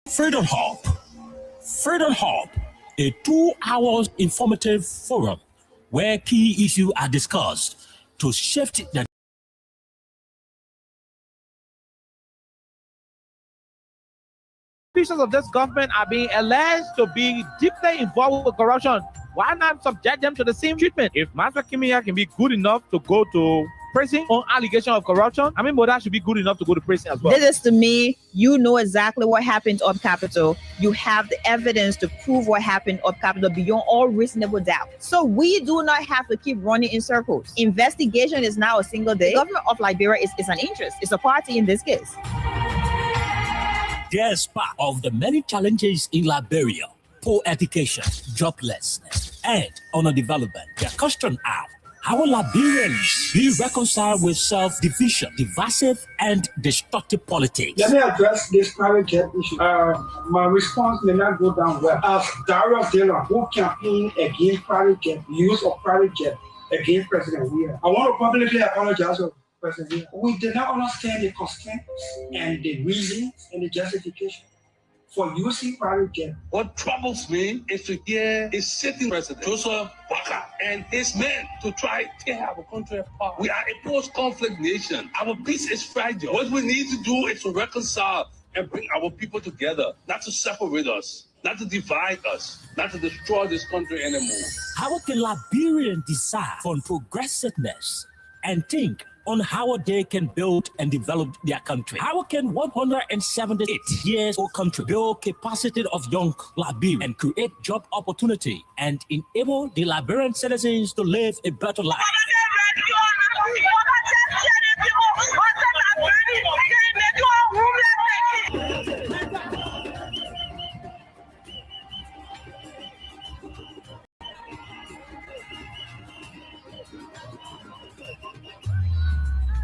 Freedom Hub. Freedom Hub, a 2-hour informative forum where key issues are discussed to shift the officials of this government are being alleged to be deeply involved with corruption. Why not subject them to the same treatment? If Master Kimia can be good enough to go to prison on allegation of corruption, I mean, Boda should be good enough to go to prison as well. This is to me, you know exactly what happened up Capitol. You have the evidence to prove what happened up Capitol beyond all reasonable doubt. So we do not have to keep running in circles. Investigation is now a single day. The government of Liberia is an interest. It's a party in this case. There's part of the many challenges in Liberia: poor education, joblessness, and underdevelopment. The question are, how will Liberians be reconciled with self-division, divisive, and destructive politics? Let me address this private jet issue. My response may not go down well. As Darius Taylor, who campaigned against private jet, use of private jet against President Weir, I want to publicly apologize to President Weir. We did not understand the constraints and the reasons and the justification for using private jet. What troubles me is to hear a sitting president, Joseph Walker, and his men to try to tear our country apart. We are a post-conflict nation. Our peace is fragile. What we need to do is to reconcile and bring our people together, not to separate us, not to divide us, not to destroy this country anymore. How can Liberians decide on progressiveness and think on how they can build and develop their country? How can 178 years old country build capacity of young Liberians and create job opportunity and enable the Liberian citizens to live a better life?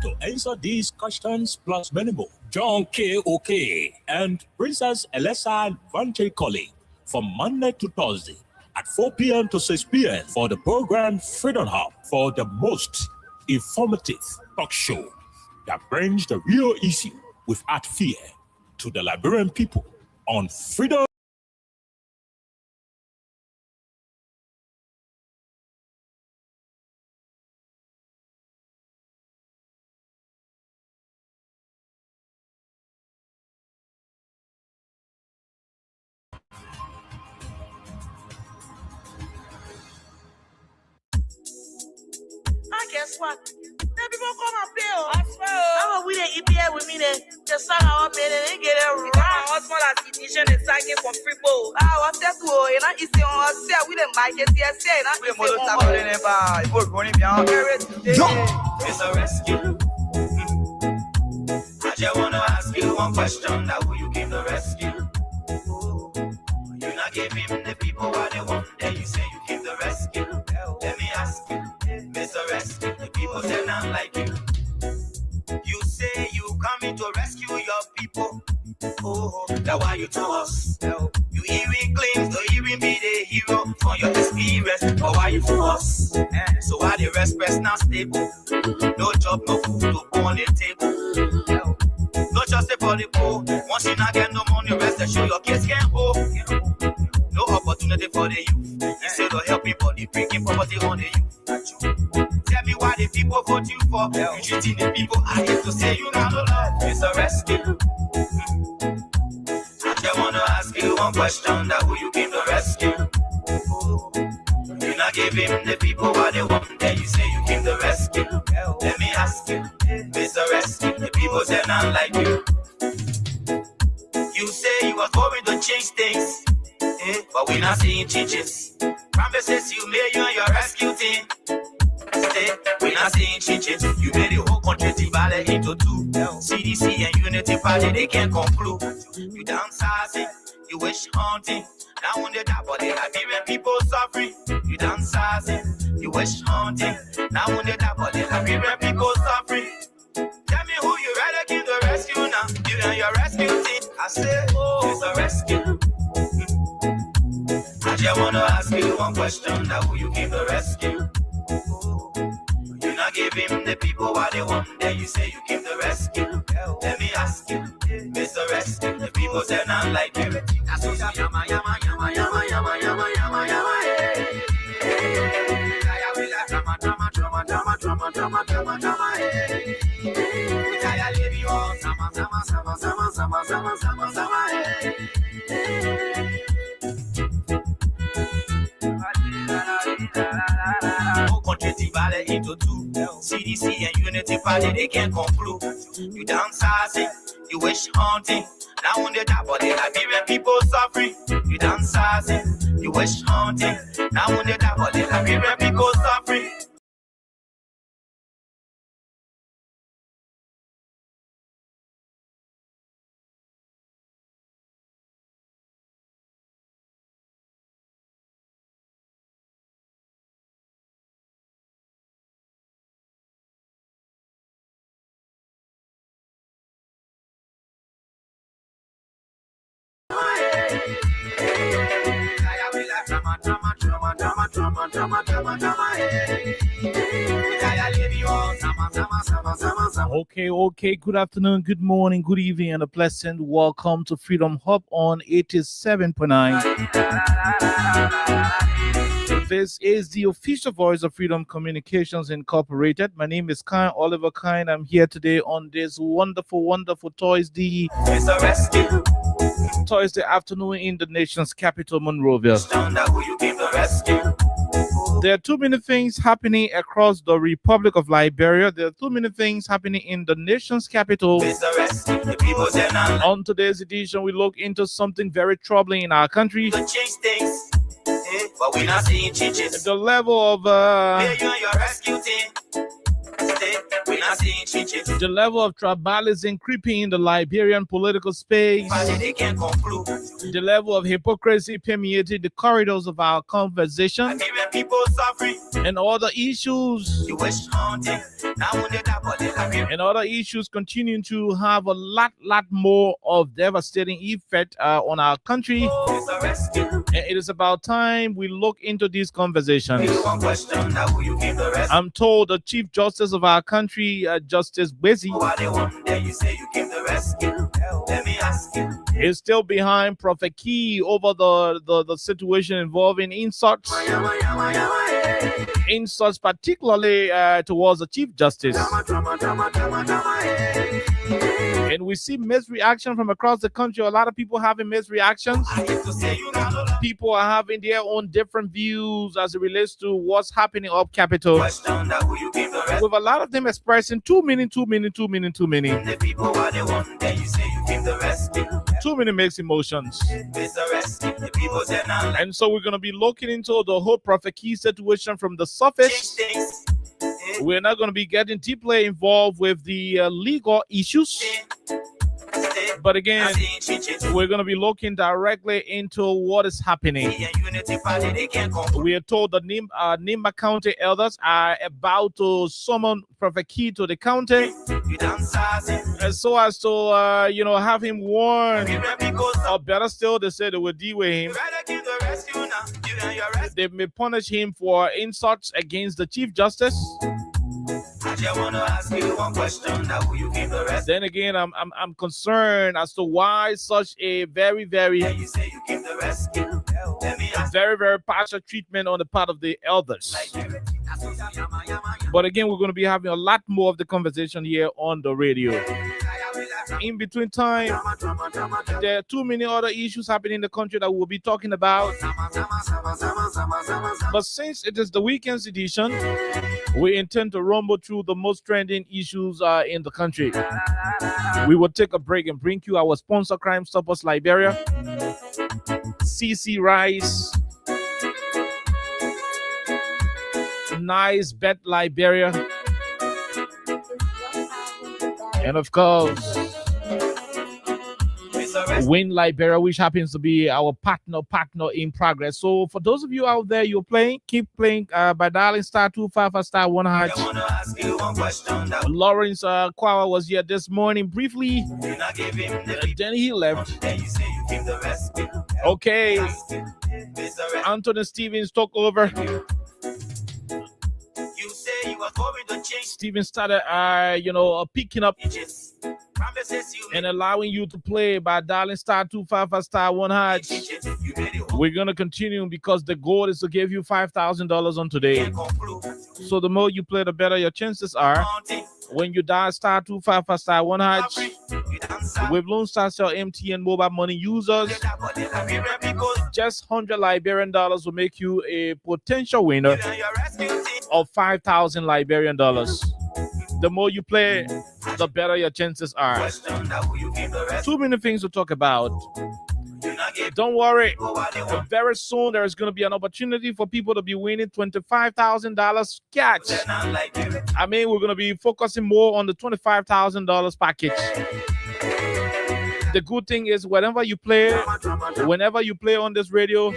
To answer these questions plus many more, John K.O.K. and Princess Alessa Vanche Colley from Monday to Thursday at 4 p.m. to 6 p.m. for the program Freedom Hub, for the most informative talk show that brings the real issue without fear to the Liberian people on Freedom. Guess what? Then people come and play. I'm with the EPA with me. The song I made and get it right. My husband has petition and signing from people. What's that? And I say, we didn't buy it. Yes, we it's a rescue. I just want to ask you one question. Now, who you came to rescue? You not give him the people what they want. Then you say you came to rescue. Let me ask you. Mr. Rescue, the people say not like you. You say you coming to rescue your people. Oh, that's why you to us. You even claim to even be the hero for your experience. But why you to us? So why the respect not stable? No job, no food to go on the table. No justice for the poor. Once you not get no money, rest assured your kids can hold. No opportunity for the youth. Instead of helping body, bringing poverty on the youth. Tell me why the people vote you for. You treating the people I hate to say you not love. It's a rescue. I just want to ask you one question. That who you came to rescue? You not giving the people what they want. Then you say you came to rescue. Let me ask you, Mr. Rescue. The people say not like you. You say you was going to change things. But we're not seeing changes. Promises you made you and your rescue team. We're not seeing changes. You made the whole country divide into two. CDC and Unity Party, they can't conclude. You downsizing, you wish hunting. Now on the top of the Liberian people suffering. You downsizing, you wish hunting. Now on the top of the Liberian people suffering. Tell me who you rather came to rescue now. You and your rescue team. I say, oh, it's a rescue. I just want to ask you one question. That who you came to rescue? You not give him the people what they want. Then you say you came to rescue. rescue? Let me ask you, Mr. Rescue. The people say not like you. That's what yama yama yama yama yama yama yama yama. Drama drama drama drama drama drama drama drama. We tired leave you all sama sama sama sama sama sama sama sama. Country divided into two. CDC and Unity Party, they can't conclude. You downsizing, you wish haunting. Now on the top of the Liberian people suffering. You downsizing, you wish haunting. Now on the top of the Liberian people suffering. Okay. Good afternoon, good morning, good evening, and a pleasant welcome to Freedom Hub on 87.9. This is the official voice of Freedom Communications Incorporated. My name is Kyle Oliver Kine. I'm here today on this wonderful Thursday afternoon in the nation's capital, Monrovia. There are too many things happening across the Republic of Liberia. There are too many things happening in the nation's capital. On today's edition, we look into something very troubling in our country. But we're not seeing changes. The level of the level of tribalism creeping in the Liberian political space. They can't conclude. The level of hypocrisy permeating the corridors of our conversation. Liberian people suffering. And other issues. You wish haunting. Now on the top of the Liberian. And other issues continuing to have a lot more of devastating effect on our country. And it is about time we look into these conversations. I'm told the Chief Justice of our country, Justice Busy, is still behind Prophet Key over the situation involving insults, particularly towards the Chief Justice. And we see misreaction from across the country. A lot of people having misreactions. People are having their own different views as it relates to what's happening up capital. With a lot of them expressing too many. Too many mixed emotions. And so we're going to be looking into the whole Prophet Key situation from the surface. We're not going to be getting deeply involved with the legal issues. But again, we're going to be looking directly into what is happening. We are told the Nimba County elders are about to summon Prophet Key to the county, and so as to have him warned, or better still, they said they will deal with him. They may punish him for insults against the Chief Justice. I just want to ask you one question. Now, will you give the rest? Then again, I'm concerned as to why such a very you say you give the rescue. Let me ask. very partial treatment on the part of the elders. But again, we're going to be having a lot more of the conversation here on the radio. In between time, there are too many other issues happening in the country that we'll be talking about. But since it is the weekend's edition, we intend to rumble through the most trending issues in the country. We will take a break and bring you our sponsor, Crime Stoppers Liberia, CC Rice, Nice Bet Liberia, and of course, Win Liberia, which happens to be our partner in progress. So for those of you out there, you're playing, keep playing by dialing *255 *1#. Lawrence Kwawa was here this morning briefly, then he left. Okay, Anthony Stevens took over. You say you are going to Steven started, picking up and allowing you to play by dialing star 255 star 1 hash. We're gonna continue because the goal is to give you $5,000 on today. So the more you play, the better your chances are. When you dial star 255 star 1 hash, with Lone Star Cell MTN mobile money users, just $100 Liberian dollars will make you a potential winner of 5,000 Liberian dollars. The more you play, the better your chances are. Too many things to talk about. Don't worry. Very soon, there's going to be an opportunity for people to be winning $25,000 cash. I mean, we're going to be focusing more on the $25,000 package. The good thing is, whenever you play on this radio,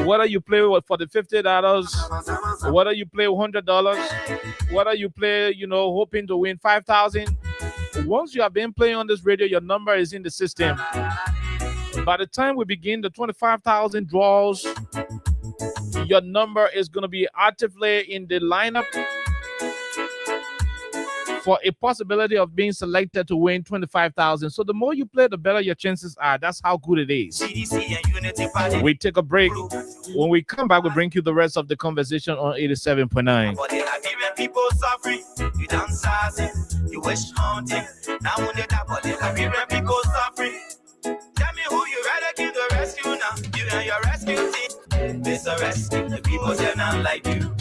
whether you play for the $50, whether you play $100, whether you play, hoping to win $5,000, once you have been playing on this radio, your number is in the system. By the time we begin the 25,000 draws, your number is going to be actively in the lineup for a possibility of being selected to win 25,000. So the more you play, the better your chances are. That's how good it is. We take a break. When we come back, we bring you the rest of the conversation on 87.9. People suffering, you dancing, you wish haunting. Now when they tap on the people suffering. Tell me who you rather give the rescue now. You and your rescue team. This a rescue. The people say not like you.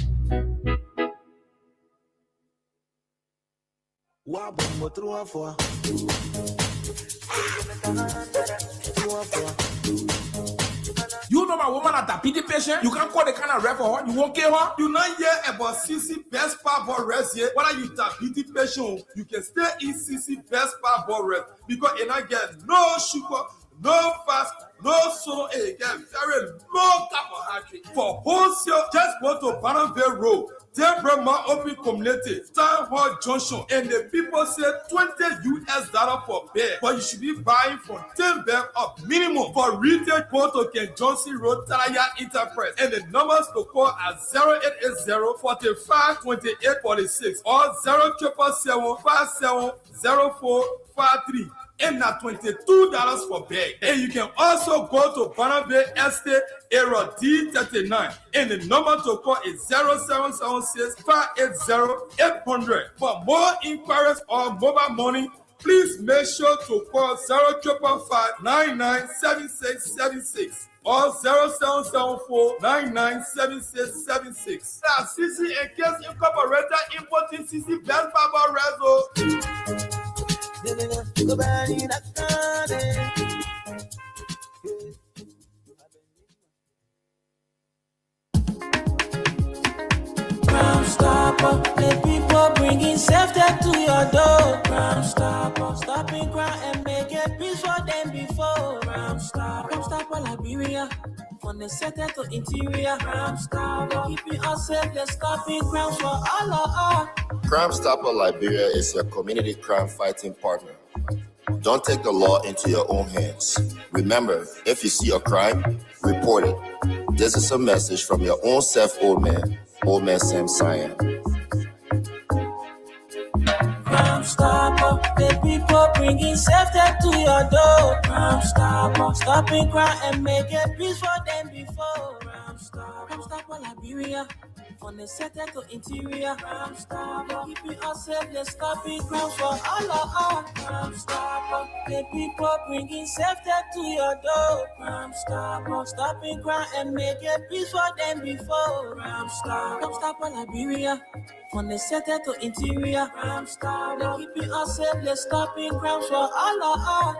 You know my woman at the PD patient? You can't call the kind of rep for her. You won't get her? You not hear about CC best power rest here. Whether you diabetes patient, you can stay in CC best power rest because you not get no sugar, no fast, no salt, and you get very low carbohydrate. For wholesale, just go to Bannerville Road. Temperament Open Community, Town Hall Junction, and the people say $20 for bed, but you should be buying from 10 bed up minimum. For retail, go to Ken Johnson Road, Talaya Enterprise, and the numbers to call are 0880 45 28 46 or 0777 570453. And now $22 for bag. And you can also go to Bannerville Estate Area D39. And the number to call is 0776 580 800. For more inquiries or mobile money, please make sure to call 0555 997676 or 0774 997676. That's CC and Case Incorporated importing CC Best Barber Rezo. Crime Stopper, the people bringing safety to your door. Crime Stopper, stopping crime and making peace for them before. Crime Stopper, Liberia, from the center to interior. Crime Stopper, keeping us safe, they're stopping crimes for all of us. Crime Stopper Liberia is your community crime fighting partner. Don't take the law into your own hands. Remember, if you see a crime, report it. This is a message from your own self, Old Man Sam Cyan. Crime Stopper, the people bringing safety to your door. Crime Stopper, stopping crime and making peace for them before. Crime Stopper Liberia, from the center to interior. Crime Stopper, keeping us safe, they're stopping crime for all of us. Crime Stopper, the people bringing safety to your door. Crime Stopper, stopping crime and making peace for them before. Crime Stopper Liberia, from the center to interior. Crime Stopper, keeping us safe, they're stopping crime for all of us.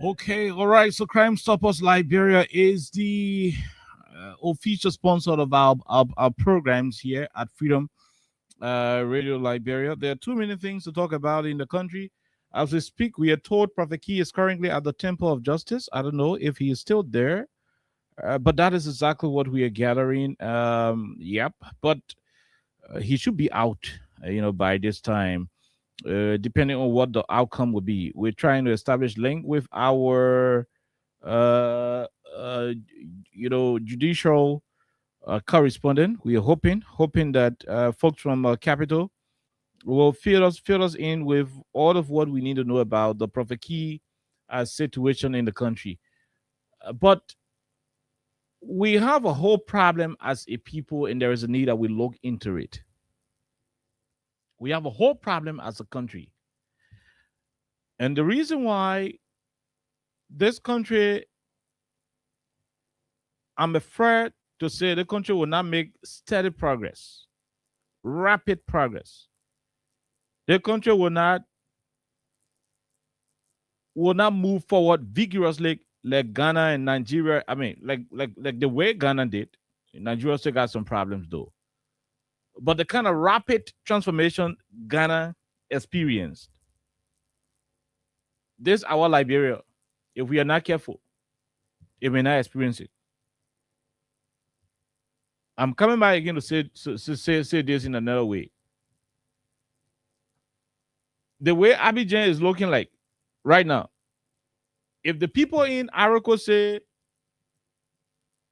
Okay, all right. So Crime Stoppers Liberia is the official sponsor of our programs here at Freedom Radio Liberia. There are too many things to talk about in the country. As we speak, we are told Prophet Key is currently at the Temple of Justice. I don't know if he is still there, but that is exactly what we are gathering. Yep, but he should be out, by this time. Depending on what the outcome would be. We're trying to establish link with our judicial correspondent. We are hoping that folks from Capital will fill us in with all of what we need to know about the Prophet Key situation in the country. But we have a whole problem as a people, and there is a need that we look into it. We have a whole problem as a country. And the reason why this country, I'm afraid to say the country will not make steady progress, rapid progress. The country will not move forward vigorously like Ghana and Nigeria. I mean, like the way Ghana did. Nigeria still got some problems though. But the kind of rapid transformation Ghana experienced, this our Liberia, if we are not careful, it may not experience it. I'm coming back again to say this in another way. The way Abidjan is looking like right now, if the people in Arako say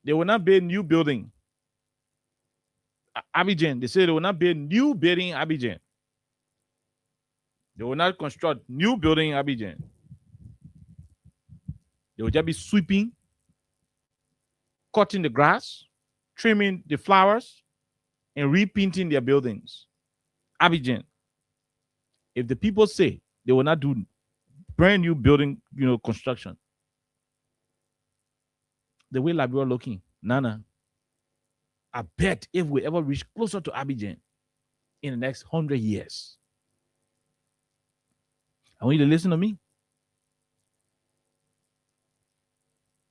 they will not build new building, Abidjan, they say they will not build new building in Abidjan. They will not construct new building in Abidjan. They will just be sweeping, cutting the grass, trimming the flowers, and repainting their buildings. Abidjan. If the people say they will not do brand new building, construction, the way Liberia looking, Nana, I bet if we ever reach closer to Abidjan in the next 100 years, I want you to listen to me.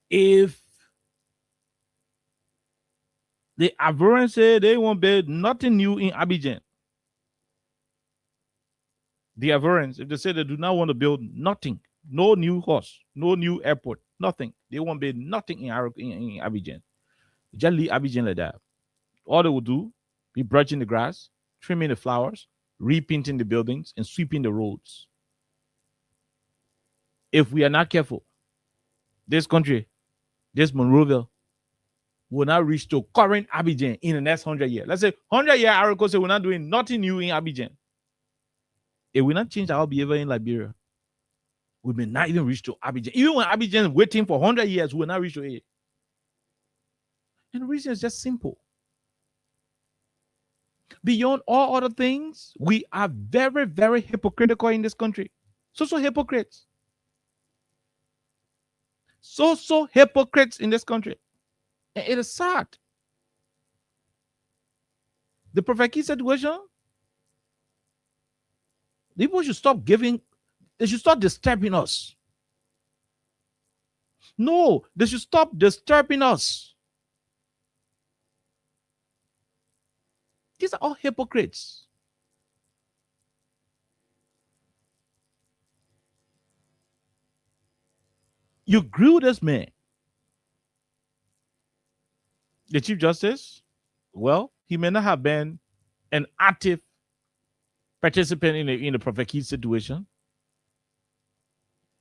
If the Ivorians say they won't build nothing new in Abidjan, the Ivorians, if they say they do not want to build nothing, no new horse, no new airport, nothing, they won't build nothing in Abidjan. Just leave Abidjan like that. All they will do be brushing the grass, trimming the flowers, repainting the buildings, and sweeping the roads. If we are not careful, this country, this Monrovia, will not reach to current Abidjan in the next 100 years. Let's say 100 years, Arako say we're not doing nothing new in Abidjan. It will not change our behavior in Liberia. We may not even reach to Abidjan. Even when Abidjan is waiting for 100 years, we will not reach to it. And the reason is just simple. Beyond all other things, we are very, very hypocritical in this country. So hypocrites. So hypocrites in this country. And it is sad. The Prophet Key situation, people should stop giving, they should stop disturbing us. No, they should stop disturbing us. These are all hypocrites. You grew this man. The Chief Justice, well, he may not have been an active participant in the Prophet Key situation.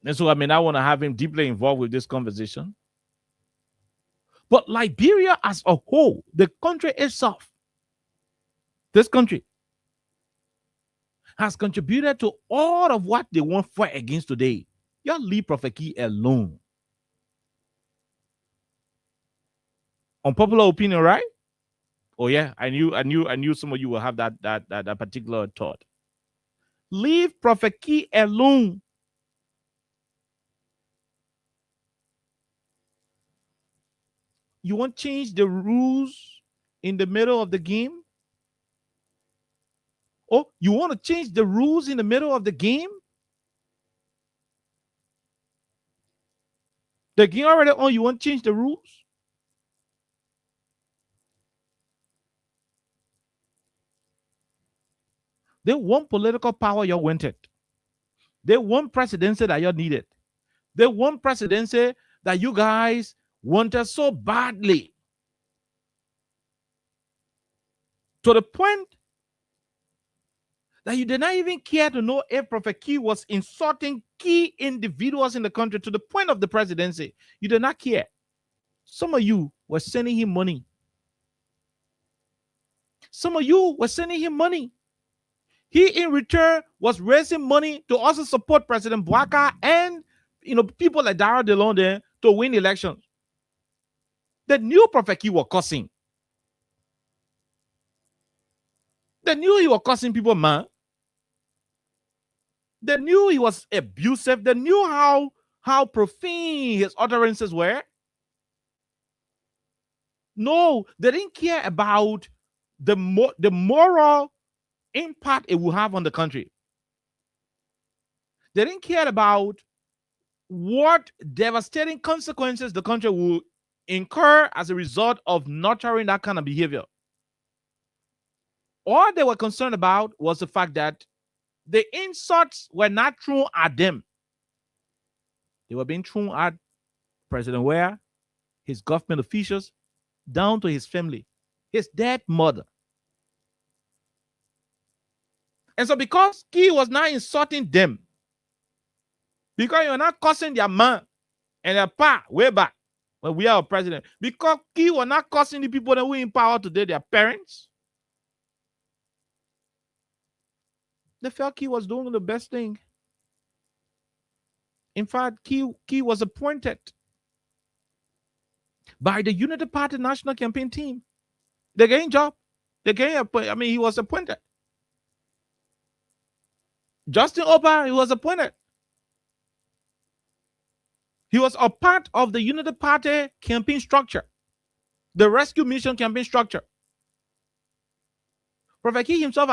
And so I may not want to have him deeply involved with this conversation. But Liberia as a whole, the country itself, this country has contributed to all of what they want to fight against today. Y'all leave Prophet Key alone. Unpopular opinion, right? Oh yeah, I knew some of you will have that particular thought. Leave Prophet Key alone. You want to change the rules in the middle of the game? Oh, you want to change the rules in the middle of the game? The game already on, you want to change the rules? They want political power you wanted. They want presidency that you needed. They want presidency that you guys wanted so badly. To the point that you did not even care to know if Prophet Key was insulting key individuals in the country to the point of the presidency. You did not care. Some of you were sending him money Some of you were sending him money. He, in return, was raising money to also support President Bouaka and people like Dara DeLon there to win elections. They knew Prophet Key was cussing. They knew he was cussing people, man. They knew he was abusive. They knew how profane his utterances were. No, they didn't care about the moral impact it will have on the country. They didn't care about what devastating consequences the country will incur as a result of nurturing that kind of behavior. All they were concerned about was the fact that the insults were not thrown at them. They were being thrown at President Ware, his government officials, down to his family, his dead mother. And so because Key was not insulting them, because you're not cursing their man and their pa way back when we are a president, because Key was not cursing the people that we in power today, their parents, they felt Key was doing the best thing. In fact, Key was appointed by the Unity Party National Campaign Team. They gave him job. He was appointed. Justin Opa, he was appointed. He was a part of the Unity Party campaign structure, the Rescue Mission campaign structure. Prophet Key himself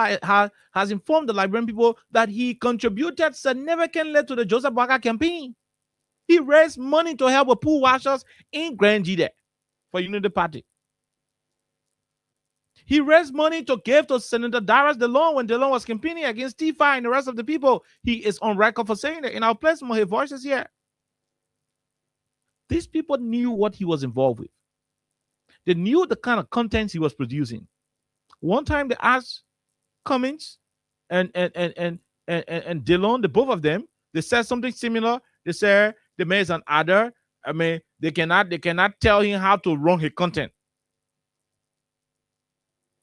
has informed the Liberian people that he contributed significantly to the Joseph Bouaka campaign. He raised money to help with pool washers in Grand Gide for Unity Party. He raised money to give to Senator Darius DeLon when DeLon was campaigning against T5 and the rest of the people. He is on record for saying that, and I'll play some of his voices here. These people knew what he was involved with. They knew the kind of contents he was producing. One time they asked Cummings and DeLon, the both of them, they said something similar. They said the man is an adder. They cannot tell him how to run his content.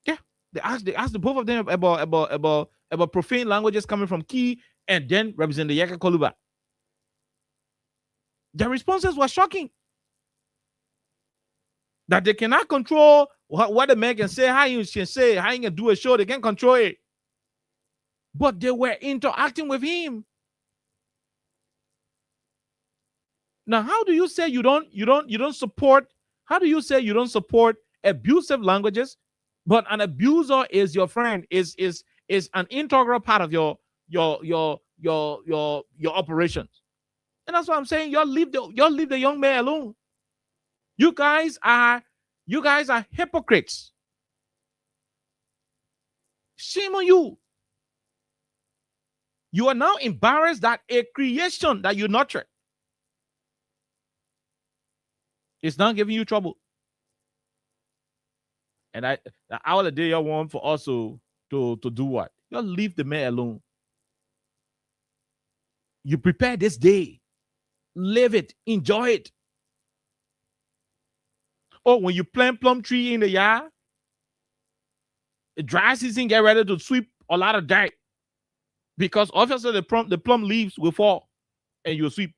Yeah, they asked the both of them about profane languages coming from Key and then Representative Yaka Koluba. Their responses were shocking. That they cannot control what the man can say, how you can say, how you can do a show. They can't control it. But they were interacting with him. Now, how do you say you don't support? How do you say you don't support abusive languages, but an abuser is your friend, is an integral part of your operations? And that's what I'm saying. Y'all leave the young man alone. You guys are hypocrites. Shame on you. You are now embarrassed that a creation that you nurtured is not giving you trouble. And the hour of the day y'all want for us to do what? Y'all leave the man alone. You prepare this day. Live it. Enjoy it. Oh, when you plant plum tree in the yard, the dry season, get ready to sweep a lot of dirt. Because obviously the plum leaves will fall and you'll sweep.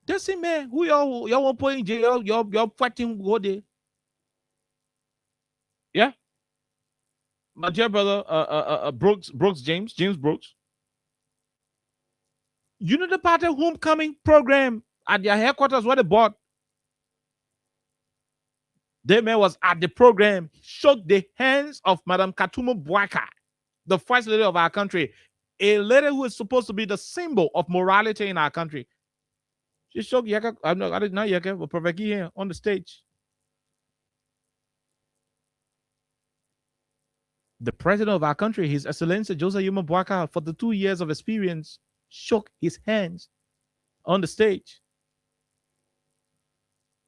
Just say, man, who y'all want to put in jail? Y'all fighting go there. Yeah. My dear brother, James Brooks. You know the Party homecoming program at their headquarters what they bought. That man was at the program, shook the hands of Madam Katumo Bouaka, the first lady of our country, a lady who is supposed to be the symbol of morality in our country. She shook Yaka, not Yaka, but Prophet Key here on the stage. The president of our country, His Excellency Joseph Yuma Bouaka, for the 2 years of experience, shook his hands on the stage.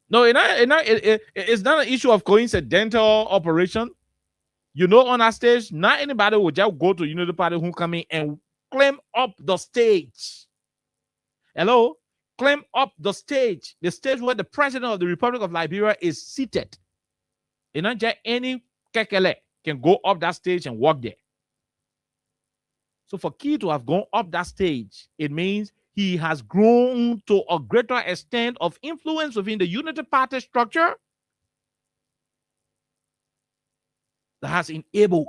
No, it's not an issue of coincidental operation. You know, on our stage, not anybody will just go to Unity Party homecoming and climb up the stage. Hello? climb up the stage where the president of the Republic of Liberia is seated. Not just any kekele can go up that stage and walk there. So for Key to have gone up that stage, it means he has grown to a greater extent of influence within the Unity Party structure that has enabled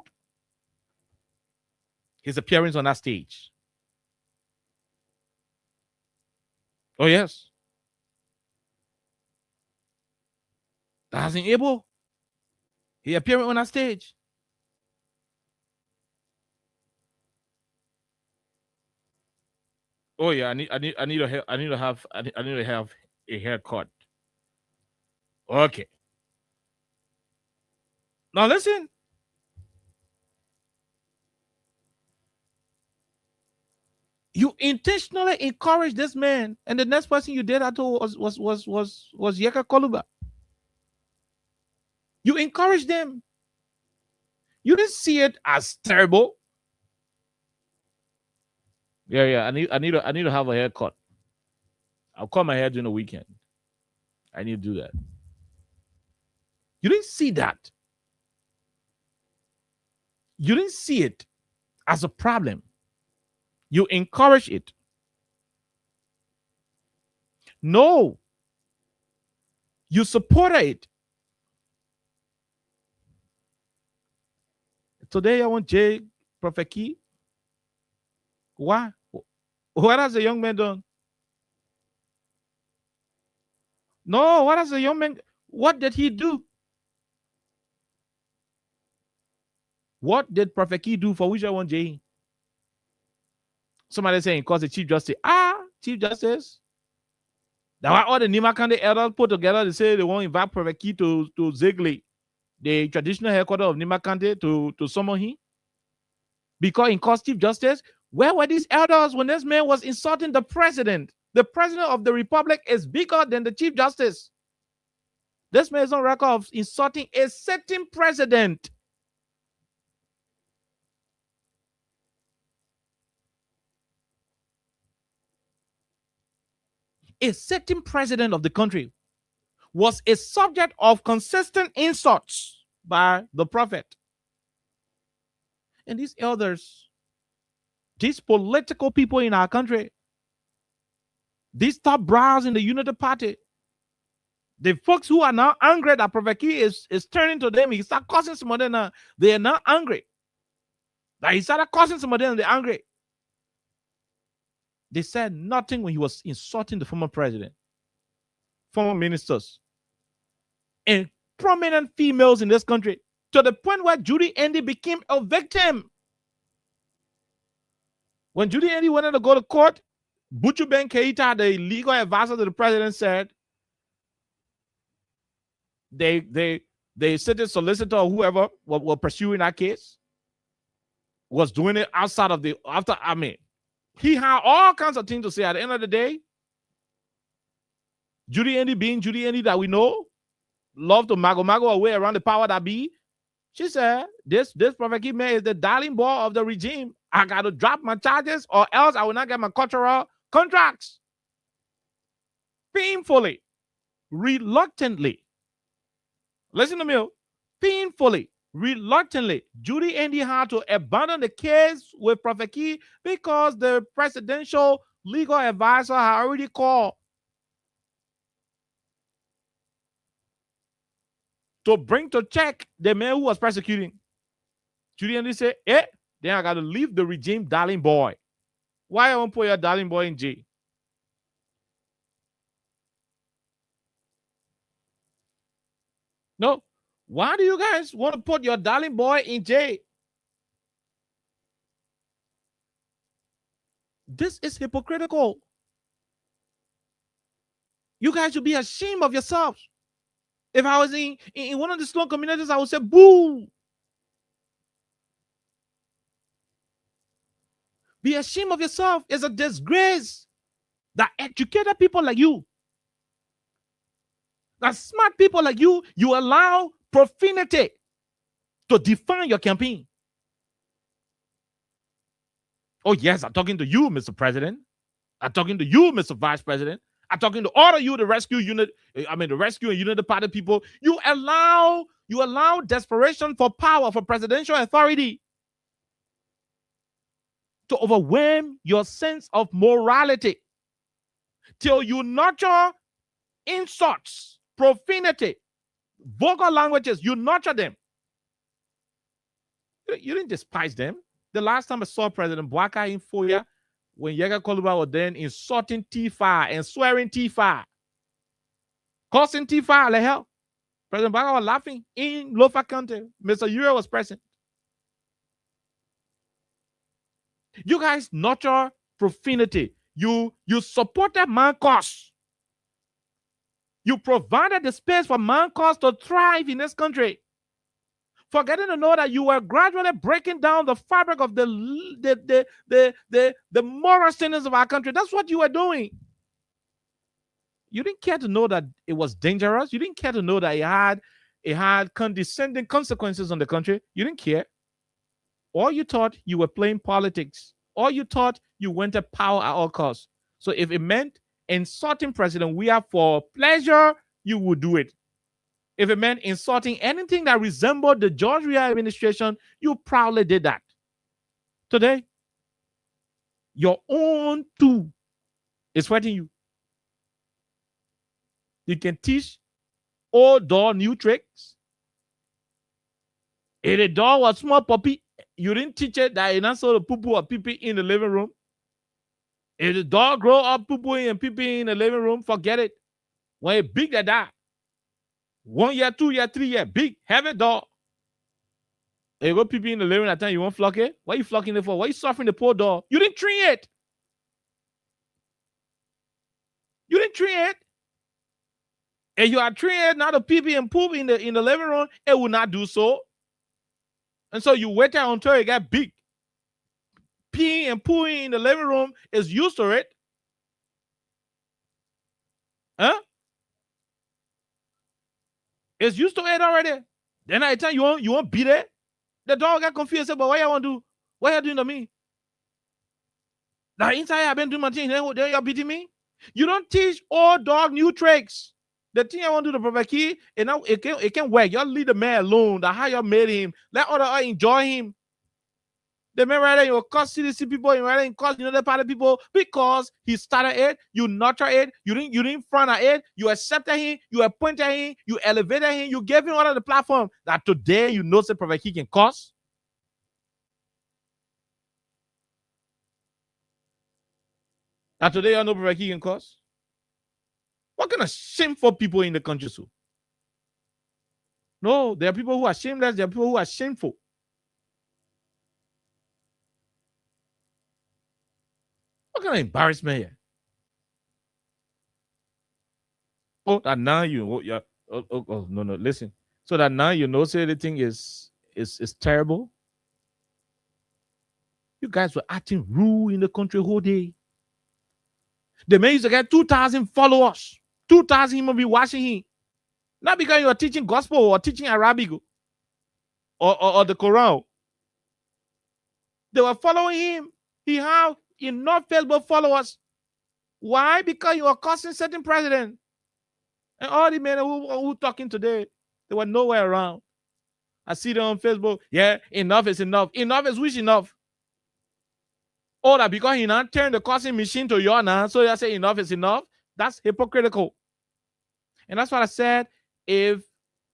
his appearance on that stage. Oh, yes. That has enabled his appearance on that stage. Oh yeah, I need to have a haircut. Okay. Now listen. You intentionally encourage this man, and the next person you did that to was Yeka Koluba. You encouraged them. You didn't see it as terrible. Yeah. I need to have a haircut. I'll cut my hair during the weekend. I need to do that. You didn't see that. You didn't see it as a problem. You encourage it. No. You support it. Today I want Jay Prophet Key. Why? What has the young man done? No, what has the young man? What did he do? What did Prophet Key do for which I want Jay? Somebody saying, because the Chief Justice. Chief Justice. That's why all the Nimakande elders put together, they say they want to invite Prophet Key to Zigley, the traditional headquarters of Nimakande, to summon him. Because in cause Chief Justice, where were these elders when this man was insulting the president? The president of the republic is bigger than the Chief Justice. This man is on record of insulting a certain president. A certain president of the country was a subject of consistent insults by the prophet. And these elders, these political people in our country, these top brows in the Unity Party, the folks who are now angry that Prophet Key is turning to them, he started causing some of them now. They are now angry. That he started causing some of them, they're angry. They said nothing when he was insulting the former president, former ministers, and prominent females in this country, to the point where Judy Andy became a victim. When Judy Andy wanted to go to court, Buchu Ben Keita, the legal advisor to the president, said they said the solicitor or whoever were pursuing that case was doing it outside of the he had all kinds of things to say. At the end of the day, Judy Andy being Judy Andy that we know, love to mago away around the power that be. She said, this Prophet Key man is the darling boy of the regime. I got to drop my charges or else I will not get my cultural contracts. Painfully, reluctantly. Listen to me. Painfully, reluctantly, Judy Andy had to abandon the case with Prophet Key because the presidential legal advisor had already called to bring to check the man who was persecuting. Judy Andy said, then I got to leave the regime darling boy. Why I won't put your darling boy in jail? No. Why do you guys want to put your darling boy in jail? This is hypocritical. You guys should be ashamed of yourselves. If I was in one of the Sloan communities, I would say, boo. Be ashamed of yourself. It's a disgrace that educated people like you, that smart people like you allow profanity to define your campaign. Oh, yes, I'm talking to you, Mr. President. I'm talking to you, Mr. Vice President. I'm talking to all of you, the rescue unit, the rescue and unit party people. You allow desperation for power, for presidential authority to overwhelm your sense of morality till you nurture insults, profanity, vulgar languages. You nurture them. You didn't despise them. The last time I saw President Bwaka in Foya, when Yega Koluba was then insulting Tifa and swearing Tifa, cursing Tifa, like hell. President Bwaka was laughing in Lofa County. Mr. Ure was present. You guys nurture profanity. You supported man cause. You provided the space for man cause to thrive in this country. Forgetting to know that you were gradually breaking down the fabric of the moral standards of our country. That's what you were doing. You didn't care to know that it was dangerous. You didn't care to know that it had condescending consequences on the country. You didn't care. Or you thought you were playing politics. Or you thought you wanted power at all costs. So if it meant insulting President Weah for pleasure, you would do it. If it meant insulting anything that resembled the George Weah administration, you proudly did that. Today, your own tool is fighting you. You can teach old dog new tricks. If the dog was small puppy, you didn't teach it that it not saw the poo-poo or pee-pee in the living room. If the dog grow up poo-pooing and pee-pee in the living room, forget it. When it's big like that, 1 year, 2 year, 3 year, big, heavy dog. And you go pee-pee in the living room that time, you won't flock it? Why are you flocking it for? Why are you suffering the poor dog? You didn't train it. You didn't train it. And you are trained now to pee-pee and poop in the living room, it will not do so. And so you wait there until it got big. Peeing and pooing in the living room is used to it. Huh? It's used to it already. Then at the time you won't beat it. The dog got confused. Said, but what you want to do? What you doing to me? Now inside I've been doing my thing. Then you're beating me? You don't teach old dog new tricks. The thing I want to do to Prophet Key, and now it can work. Y'all leave the man alone. That's how y'all made him. Let other enjoy him. The man right there, you cause CDC people, and right there, you cause the part of people because he started it, you nurture it, you didn't front at it, you accepted him, you appointed him, you elevated him, you gave him all of the platform that today you know that Prophet Key can cause. That today you know Prophet Key can cause. What kind of shameful people in the country, so? No, there are people who are shameless, there are people who are shameful. What kind of embarrassment here? Oh, that now you, no, listen. So that now you know, say everything is terrible. You guys were acting rude in the country whole day. The man used to get 2,000 followers. 2,000 human be watching him. Not because you are teaching gospel or teaching Arabic or the Quran. They were following him. He had enough Facebook followers. Why? Because you are cursing certain president. And all the men who talking today, they were nowhere around. I see them on Facebook. Yeah, enough is enough. Enough is which enough? Oh, that because he not turned the cursing machine to your now, so you say enough is enough. That's hypocritical. And that's what I said. If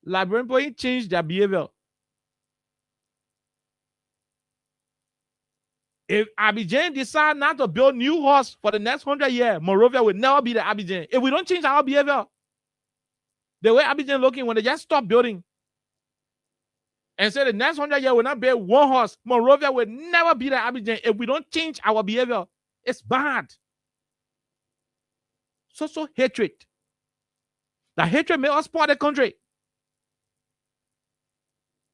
Liberian people change their behavior, if Abidjan decide not to build new horse for the next 100 years, Monrovia will never be the Abidjan. If we don't change our behavior, the way Abidjan looking when they just stop building and say the next 100 years will not build one horse, Monrovia will never be the Abidjan. If we don't change our behavior, it's bad. So hatred. That hatred made us spoil the country.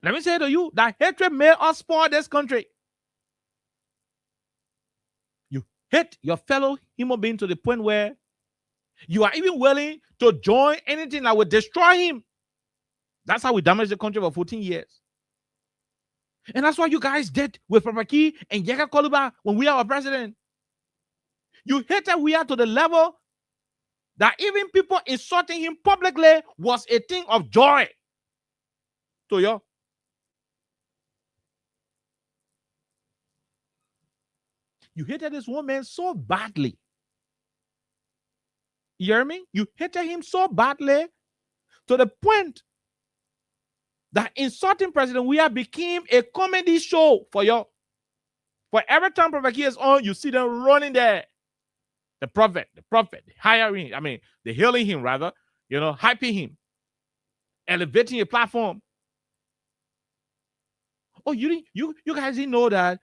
Let me say to you, that hatred made us spoil this country. You hate your fellow human being to the point where you are even willing to join anything that would destroy him. That's how we damaged the country for 14 years. And that's what you guys did with Prophet Key and Yega Koluba when we are our president. You hated we are to the level that even people insulting him publicly was a thing of joy to you. You hated this woman so badly. You hear me? You hated him so badly to the point that insulting President Weah became a comedy show for you. For every time Prophet Key is on, you see them running there. The prophet, hiring, they're hailing him rather, hyping him, elevating a platform. Oh, you guys didn't know that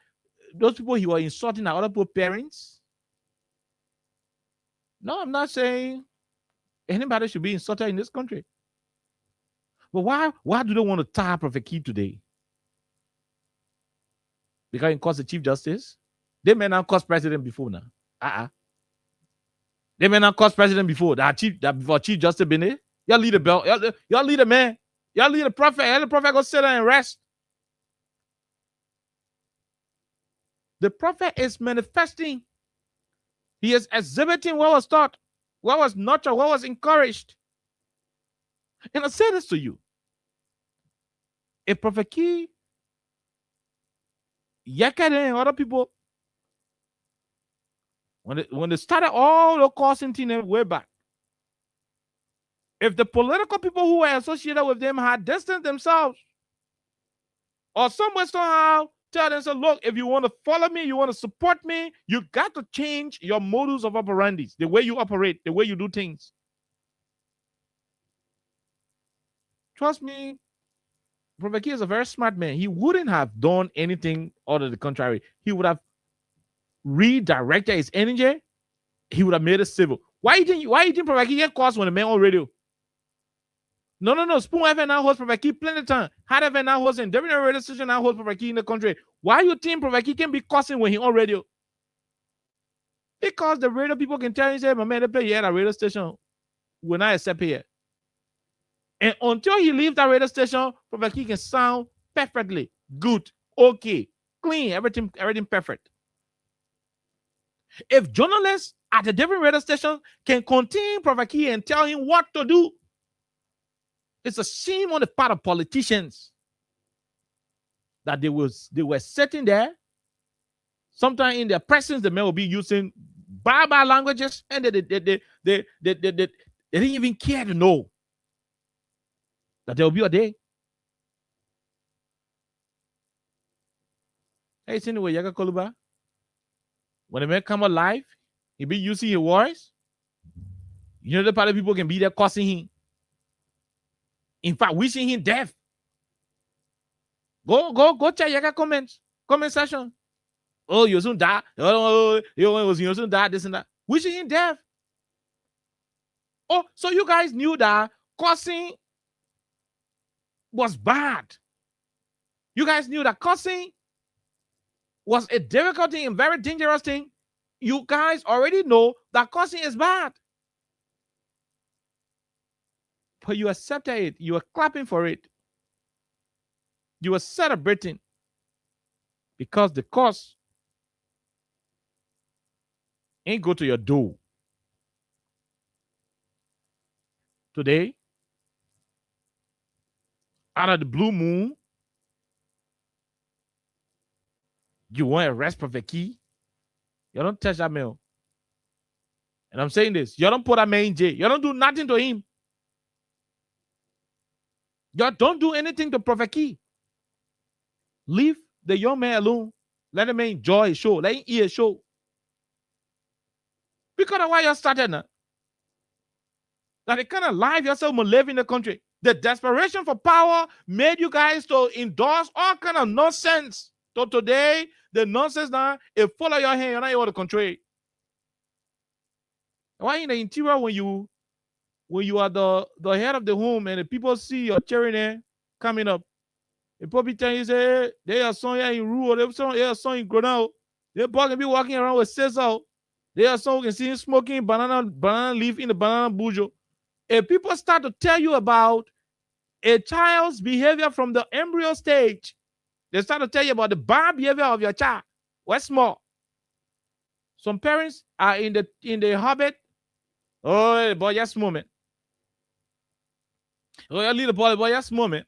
those people he was insulting are other people's parents? No, I'm not saying anybody should be insulted in this country. But why do they want to tar Prophet Key today? Because he caused the Chief Justice? They may not cause president before now. They may not cause president before. Before Chief Justice been there. Y'all lead the belt. Y'all lead the man. Y'all lead the prophet. Y'all the prophet go sit down and rest. The prophet is manifesting. He is exhibiting what was taught, what was nurtured, what was encouraged. And I say this to you. A Prophet Key, Yakade and other people, when they started all the causing things way back, if the political people who were associated with them had distanced themselves, or somewhere somehow tell them, so look, if you want to follow me, you want to support me, you got to change your modus of operandi, the way you operate, the way you do things. Trust me, Prophet Key is a very smart man. He wouldn't have done anything other than the contrary. He would have redirected his energy. He would have made it civil. Why you think Prophet Key get calls when the man on radio? No. Spoon FM now hosts Prophet Key plenty of time. Had FM now hosting. Different radio station now hosts Prophet Key in the country. Why you think Prophet Key can be cussing when he on radio? Because the radio people can tell you, say, my man, they play here at a radio station. We're not accept here. And until he leaves that radio station, Prophet Key can sound perfectly good, okay, clean, everything perfect. If journalists at a different radio station can continue Prophet Key and tell him what to do, it's a shame on the part of politicians that they were sitting there. Sometimes in their presence, the men will be using bad languages, and they didn't even care to know that there will be a day. Hey, it's anyway, Yaga Koluba. When the man come alive, he be using his voice. You know, the part of people can be there cursing him. In fact, wishing him death. Go check Yaga comment section. Oh, you soon die. Oh, you soon die, this and that. Wishing him death. Oh, so you guys knew that cursing was bad. You guys knew that cursing was a difficult thing and very dangerous thing. You guys already know that cursing is bad. But you accepted it. You were clapping for it. You were celebrating because the curse ain't go to your door. Today, out of the blue moon, you want to arrest Prophet Key? You don't touch that man. And I'm saying this. You don't put that man in jail. You don't do nothing to him. You don't do anything to Prophet Key. Leave the young man alone. Let him enjoy his show. Let him eat his show. Because of why you started now. That the kind of life yourself will live in the country. The desperation for power made you guys to endorse all kind of nonsense. So today, the nonsense now, it follow your hand, you're not able to control it. Why in the interior when you are the head of the home and the people see your children coming up, the people tell you, say, they are son here in Rue, they are son in Gronau. They can be walking around with scissors. They are son who can see him smoking banana leaf in the banana bujo. If people start to tell you about a child's behavior from the embryo stage, they start to tell you about the bad behavior of your child. What's more, some parents are in the habit Oh, boy, yes, moment. Oh, you leave the boy, yes, moment.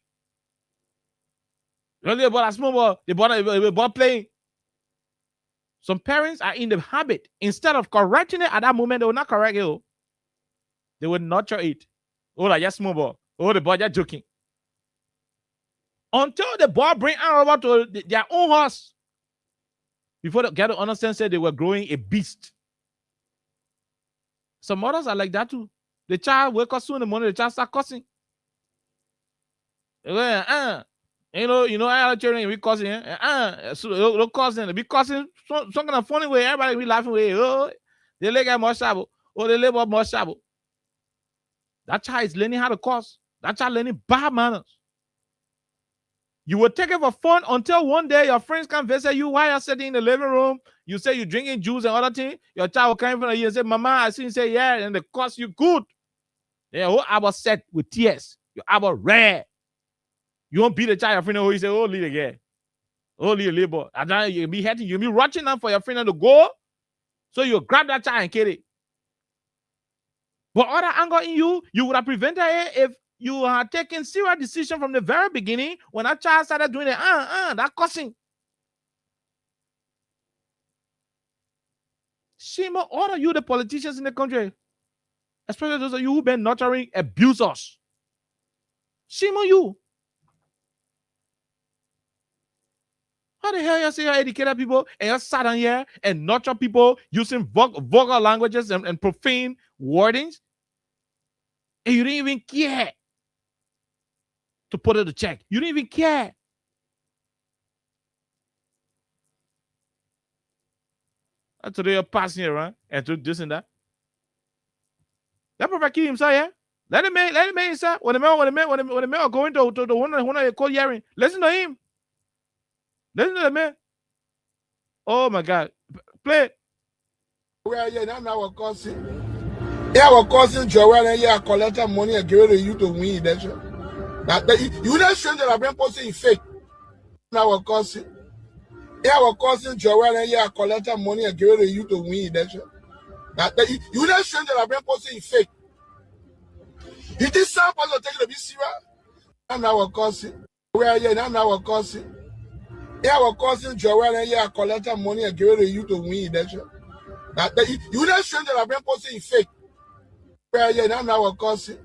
You leave the ball, small ball, the ball playing. Some parents are in the habit, instead of correcting it at that moment, they will not correct it. They will nurture it. Oh, like just small ball. Oh, the boy, just joking. Until the ball bring out over to their own horse. Before they get to understand, say they were growing a beast. Some mothers are like that too. The child wake up soon in the morning, the child start cussing. You know, I have children be cussing. So don't cussing. They be cussing some kind of funny way. Everybody be laughing way. Oh, they look at more sabo. Oh, they live up more sabo. That child is learning how to cuss. That child learning bad manners. You will take it for fun until one day your friends come visit you while you're sitting in the living room. You say you're drinking juice and other things. Your child will come in front of you and say, Mama, I see you say, yeah, and they cuss you good. Yeah, whole I was set with tears. Your I was red. You won't beat the child, your friend, who you say, oh, lead again. Oh, lead labor. And then you'll be hating, you'll be watching them for your friend to go. So you grab that child and kill it. But other anger in you, you would have prevented it if you had taken serious decision from the very beginning when that child started doing it, that cussing. Shame on all of you, the politicians in the country, especially those of you who've been nurturing abusers. Shame on you. How the hell you say you're educated people and you sat down here and nurture people using vulgar languages and profane wordings, and you didn't even care to put it to check. You didn't even care. And today you're passing around and to this and that. That prophet kill himself, yeah? Let him make himself. When the men are going to the one they call hearing, listen to him. Listen to the man. Oh my God. Play it. Where you now our cousin? Yeah, our cousin Joel and yeah, collected money and give it to you to win election. You not sure that I've been posting fake. Now our cousin. Yeah, our cousin Joel and yeah, collected money and give it to you to win election. You not sure that I've been posting fake. You think some person take it to be serious? Now our cousin. Where you now our cousin? Yeah, our cousin Joel and yeah, collected money and give it to you to win election. You not sure that I've been posting fake. Where you now our cousin?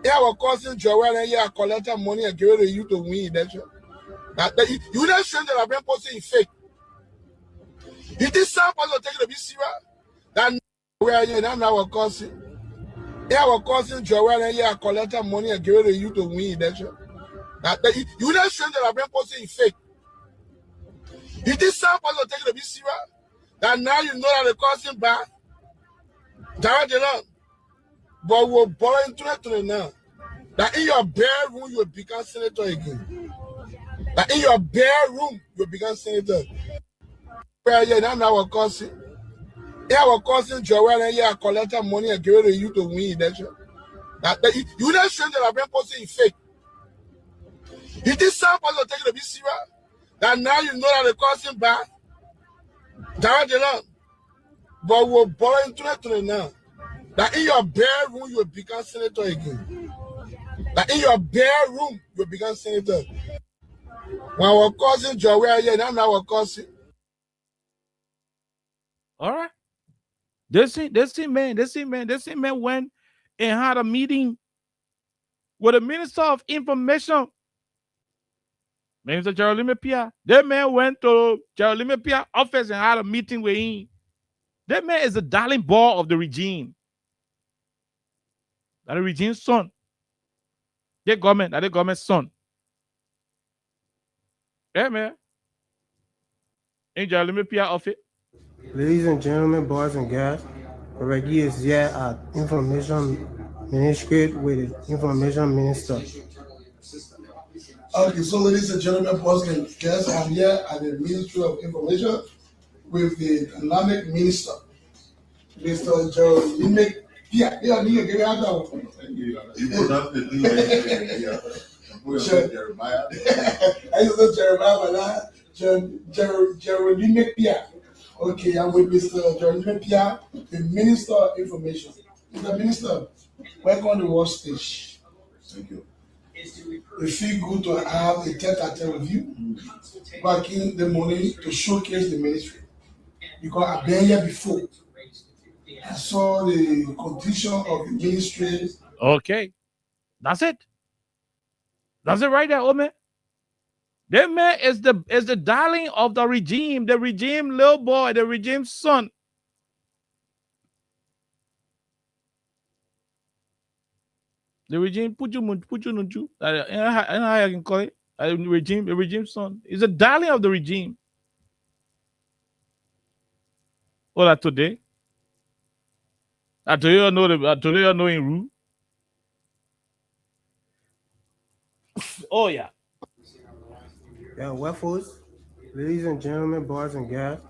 Yeah, our cousin Joel and yeah, collected money and give it to you to win election. You not sure that I've been posting fake. You think some person take it to be serious? That where you now our cousin? Yeah, our cousin Joel and yeah, collected money and give it to you to win election. You not sure that I've been posting fake. You think some person take it to be serious? That now you know that the cousin back. But we're borrowing 2020 now. That in your bare room you will become senator again. That in your bare room you will become senator. Where you now our cousin? Yeah, our cousin Joel and yeah, collected money and give it to you to win election. You not sure that I've been posting fake. You think some person take it to be serious? That now you know that the cousin back. But we're borrowing 2020 now. That in your bare room you will become senator again. That in your bare room you will become senator. When our cousin Joel here, now our cousin. All right. This man went and had a meeting with the Minister of Information, Minister Jeremy Pia. That man went to Jeremy Pia's office and had a meeting with him. That man is the darling boy of the regime. That the regime's son. The government's son. Yeah, man. In Jeremy Pia's office. Ladies and gentlemen, boys and girls, Reggie is here at Information Ministry with the Information Minister. Okay, so ladies and gentlemen, boys and girls, I'm here at the Ministry of Information with the dynamic minister, Mr. Jeremy. Yeah, give me out that one. Thank you. You put up the Jeremiah. I said Jeremiah, but now Jeremy Pia. Okay, I'm with Mr. Jeremy Pia, the Minister of Information. Mr. Minister, welcome on the world stage. Thank you. We feel good to have a tete-a-tete with you, backing the money to showcase the ministry. Because I've been here before. I saw the condition of the ministry. Okay. That's it. That's it right there, old man. That man is the darling of the regime little boy, the regime son. The regime puju. I know how I can call it. The regime son. He's the darling of the regime. All that today. I told you I know in rule. Oh yeah. Yeah, waffles, ladies and gentlemen, boys and girls,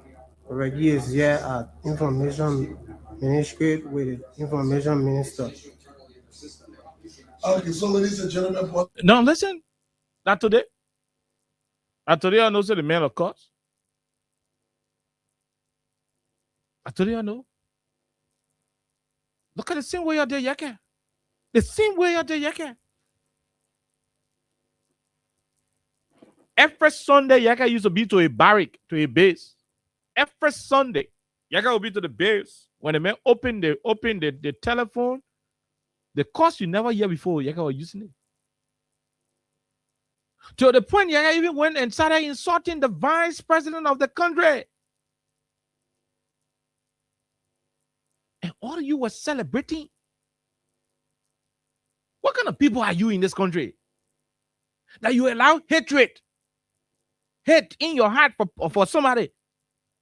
already is here at Information Ministry with the Information Minister. Okay, so ladies and gentlemen, boys. No, listen. Not today. I told you I know the man of course. I told you I know. Look at the same way you're there, yake. The same way you're there, yake. Every Sunday, Yaka used to be to a barrack, to a base. Every Sunday, Yaka will be to the base. When the men open the telephone, the course you never hear before, Yaka was using it. To the point, Yaka even went and started insulting the vice president of the country. And all of you were celebrating. What kind of people are you in this country? That you allow hate in your heart for somebody,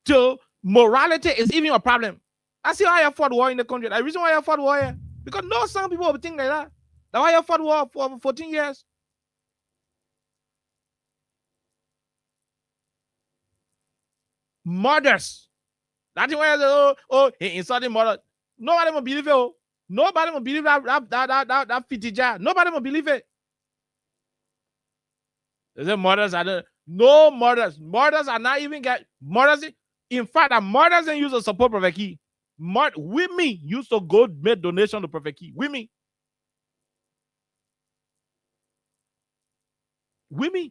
till morality is even a problem. I see why you fought war in the country. The reason why you fought war here, because no, some people will think like that. That's why you fought war for 14 years. Murders. That's why you say, he insulted murder. Nobody will believe it. Oh. Nobody will believe that fitija. Nobody will believe it. They say murders are the no murders. Murders are not even get murders. In fact, the murders and use to support Prophet Key. Women used to go make donation to Prophet Key. Women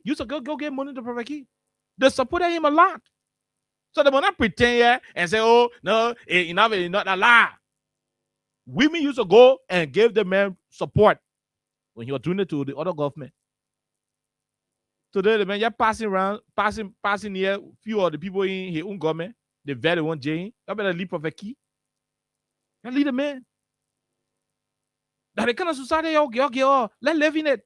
used to go get money to Prophet Key. They supported him a lot. So they will not pretend here and say, oh, no, it's not a lie. Women used to go and give the man support when he was doing it to the other government. Today, the man, you're passing here, few of the people in his own government, the very one Jane. You better leave Prophet Key. You lead the man. That the kind of society let's live in it.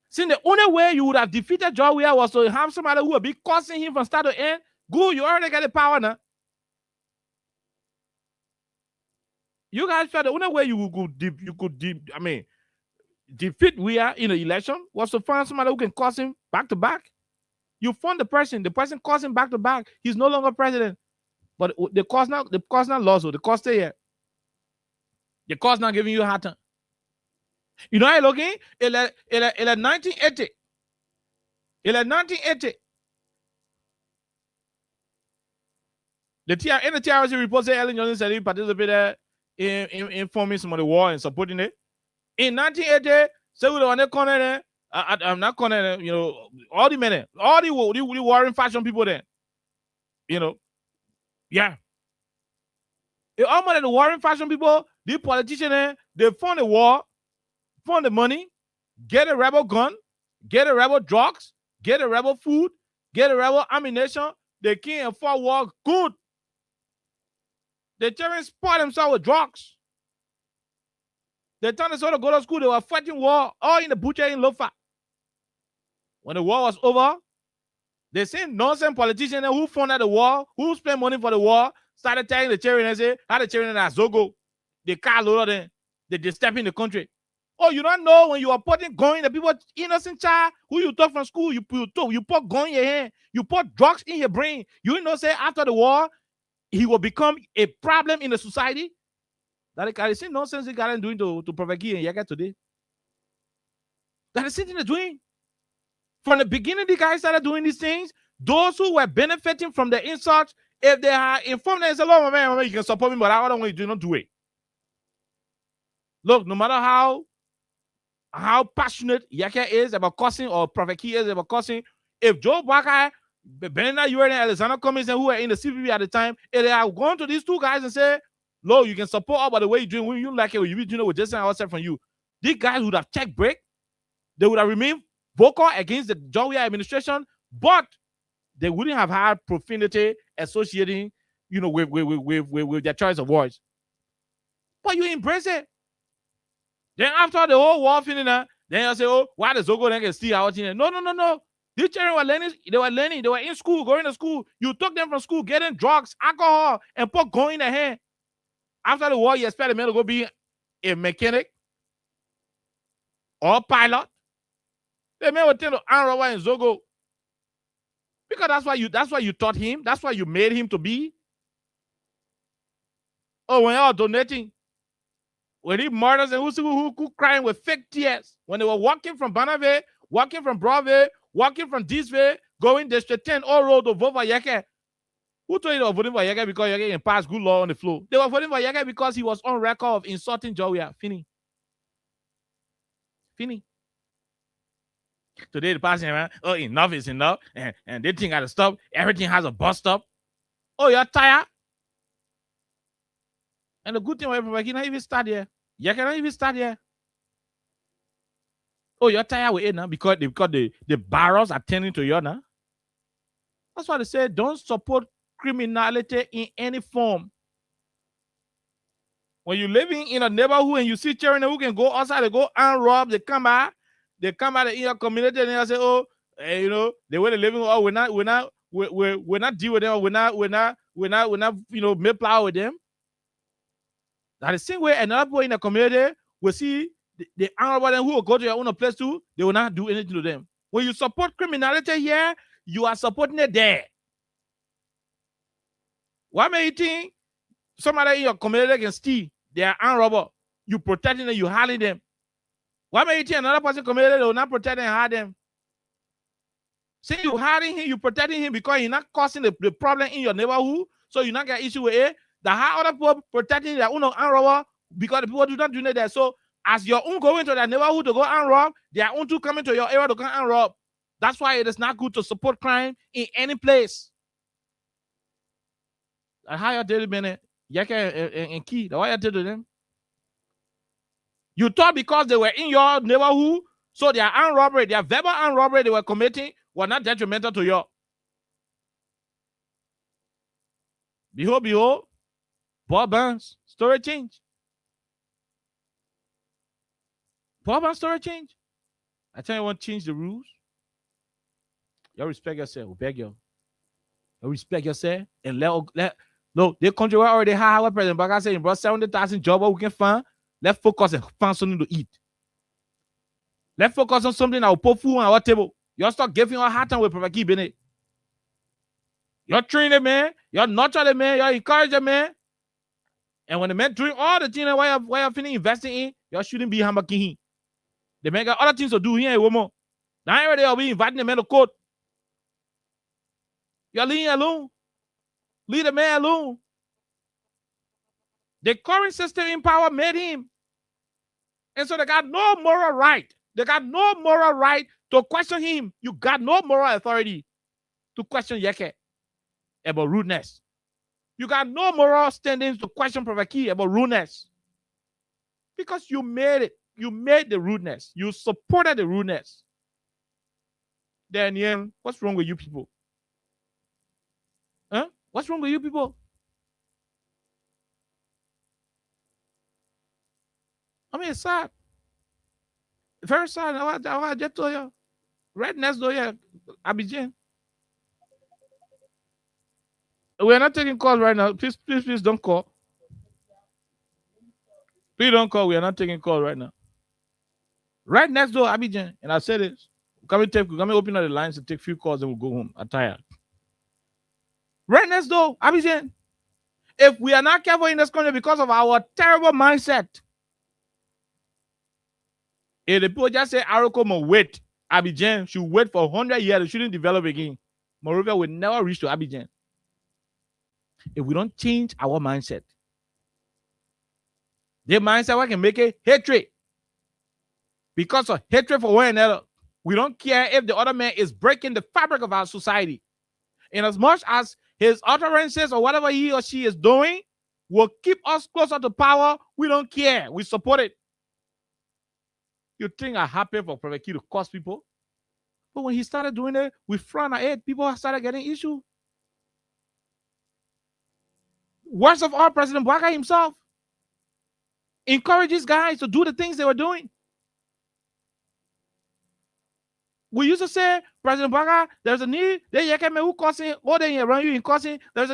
See, the only way you would have defeated John Weir was to have somebody who would be cursing him from start to end. Good, you already got the power now. You guys felt the only way you could defeat Weir in the election was to find somebody who can curse him back to back. You found the person caused him back to back. He's no longer president. But the cause not lost, the cause stay here. The cause not giving you a hard time. You know how you're looking? In 1980. In 1980. The TRC report said Ellen Johnson said he participated in forming some of the war and supporting it. In 1980, say we were corner there. I'm not corner, you know, all the men, all the warring faction people there. You know, yeah. All of the warring faction people, the politicians, they fund the war, fund the money, get a rebel gun, get a rebel drugs, get a rebel food, get a rebel ammunition. They can't afford war good. They try to spot themselves with drugs. They turned us all to go to school. They were fighting war, all in the butcher in Lofa. When the war was over, they same nonsense politicians who funded the war, who spent money for the war, started telling the children and say, how the children are Zogo. They car load them. They step in the country. Oh, you don't know when you are putting gun in the people, innocent child, who you talk from school, you put gun in your hand, you put drugs in your brain. You know, say after the war, he will become a problem in the society. That the same nonsense they got doing to Prophet Key and Yaga today. That is something they're doing. From the beginning, the guys started doing these things. Those who were benefiting from the insults If they are informed and say, "Look, my man, you can support me, but I don't want you to not do it." Look, no matter how passionate Yeke is about cussing or Prophet Key is about cussing, if Joe Barker, Benina Ewing, and Alexander Cummings, and who were in the CPP at the time, if they are going to these two guys and say, "Look, you can support us by the way you're doing, when you like it, when you be doing it with Jason and outside from you," these guys would have checked break. They would have remained vocal against the John Weir administration, but they wouldn't have had profanity associating, with their choice of words. But you embrace it. Then after the whole war finished, then you say, "Oh, why does Zogo then steal our thing?" No. These children were learning. They were in school, going to school. You took them from school, getting drugs, alcohol, and put going in their hand. After the war, you expect the man to go be a mechanic or pilot. The man would tell to Anrawa and Zogo. Because that's why you taught him. That's why you made him to be. Oh, when you're donating, when he murders and who crying with fake tears, when they were walking from Banave, walking from Brave, walking from this way, going the straight 10 all road to vote for Yeke. Who told you they were voting for Yeke because Yeke can pass good law on the floor? They were voting for Yeke because he was on record of insulting Jowia. Fini. Today the passing around, "Oh, enough is enough," and they think got to stop. Everything has a bus stop. Oh, you're tired? And the good thing about everybody, not even start here. You cannot even start here. Oh, you're tired with it now because the barrels are turning to you now. That's why they say don't support criminality in any form. When you're living in a neighborhood and you see children who can go outside, they go and rob, they come out in your community and they say, "Oh, the way they're living, oh, we're not deal with them, we're not, make power with them." That the same way another boy in the community will see the honorable them who will go to your own place too, they will not do anything to them. When you support criminality here, you are supporting it there. Why may you think somebody in your community can steal? They are armed robber. You protecting them, you hiding them. Why may you think another person community they will not protect and hide them? See, you hiding him, you protecting him because he's not causing the problem in your neighborhood, so you not get issue with it. The how other people protecting their own armed robber because the people do not do that. So as your own going to their neighborhood to go and rob, their own too coming to your area to come and rob. That's why it is not good to support crime in any place. And how you tell them, Yeke and Key, why you tell them? You thought because they were in your neighborhood, so their armed robbery, their verbal armed robbery they were committing were not detrimental to you. Behold, Paul Burns, story change. Paul Burns, story change. I tell you, want to change the rules. You respect yourself. We beg you. You respect yourself and let no, the country already have our president. But I say, bro, 70,000 jobs we can find. Let's focus and find something to eat. Let's focus on something that will put food on our table. You start giving our hard time with Prophet Key Bennett. You're training the man, you're nurturing the man, you're encouraging the man. And when the man doing all the things why you're finna investing in, you shouldn't be hammering him. The man got other things to do here, woman. Now every day I'll be inviting the man to court. You're leaving alone. Leave the man alone. The current system in power made him. And so they got no moral right. They got no moral right to question him. You got no moral authority to question Yeke about rudeness. You got no moral standings to question Prophet Key about rudeness. Because you made it. You made the rudeness. You supported the rudeness. Then, what's wrong with you people? Huh? What's wrong with you people? I mean, it's sad. Very sad. I just told you. Right next door here, Abidjan. We're not taking calls right now. Please don't call. Please don't call. We are not taking calls right now. Right next door, Abidjan. And I said it. Come open up the lines and take a few calls and we'll go home. I'm tired. Right next door, Abidjan. If we are not careful in this country because of our terrible mindset, if the people just say Aroko will wait, Abidjan should wait for 100 years, it shouldn't develop again. Moreover, will never reach to Abidjan. if we don't change our mindset. The mindset we can make it hatred. Because of hatred for one another. We don't care if the other man is breaking the fabric of our society. And as much as his utterances or whatever he or she is doing will keep us closer to power, we don't care. We support it. You think I'm happy for Prophet Q to curse people? But when he started doing it, we frown at it. People started getting issues. Worst of all, President Bwaka himself encourages guys to do the things they were doing. We used to say, President Bwaka, there's a need. There's a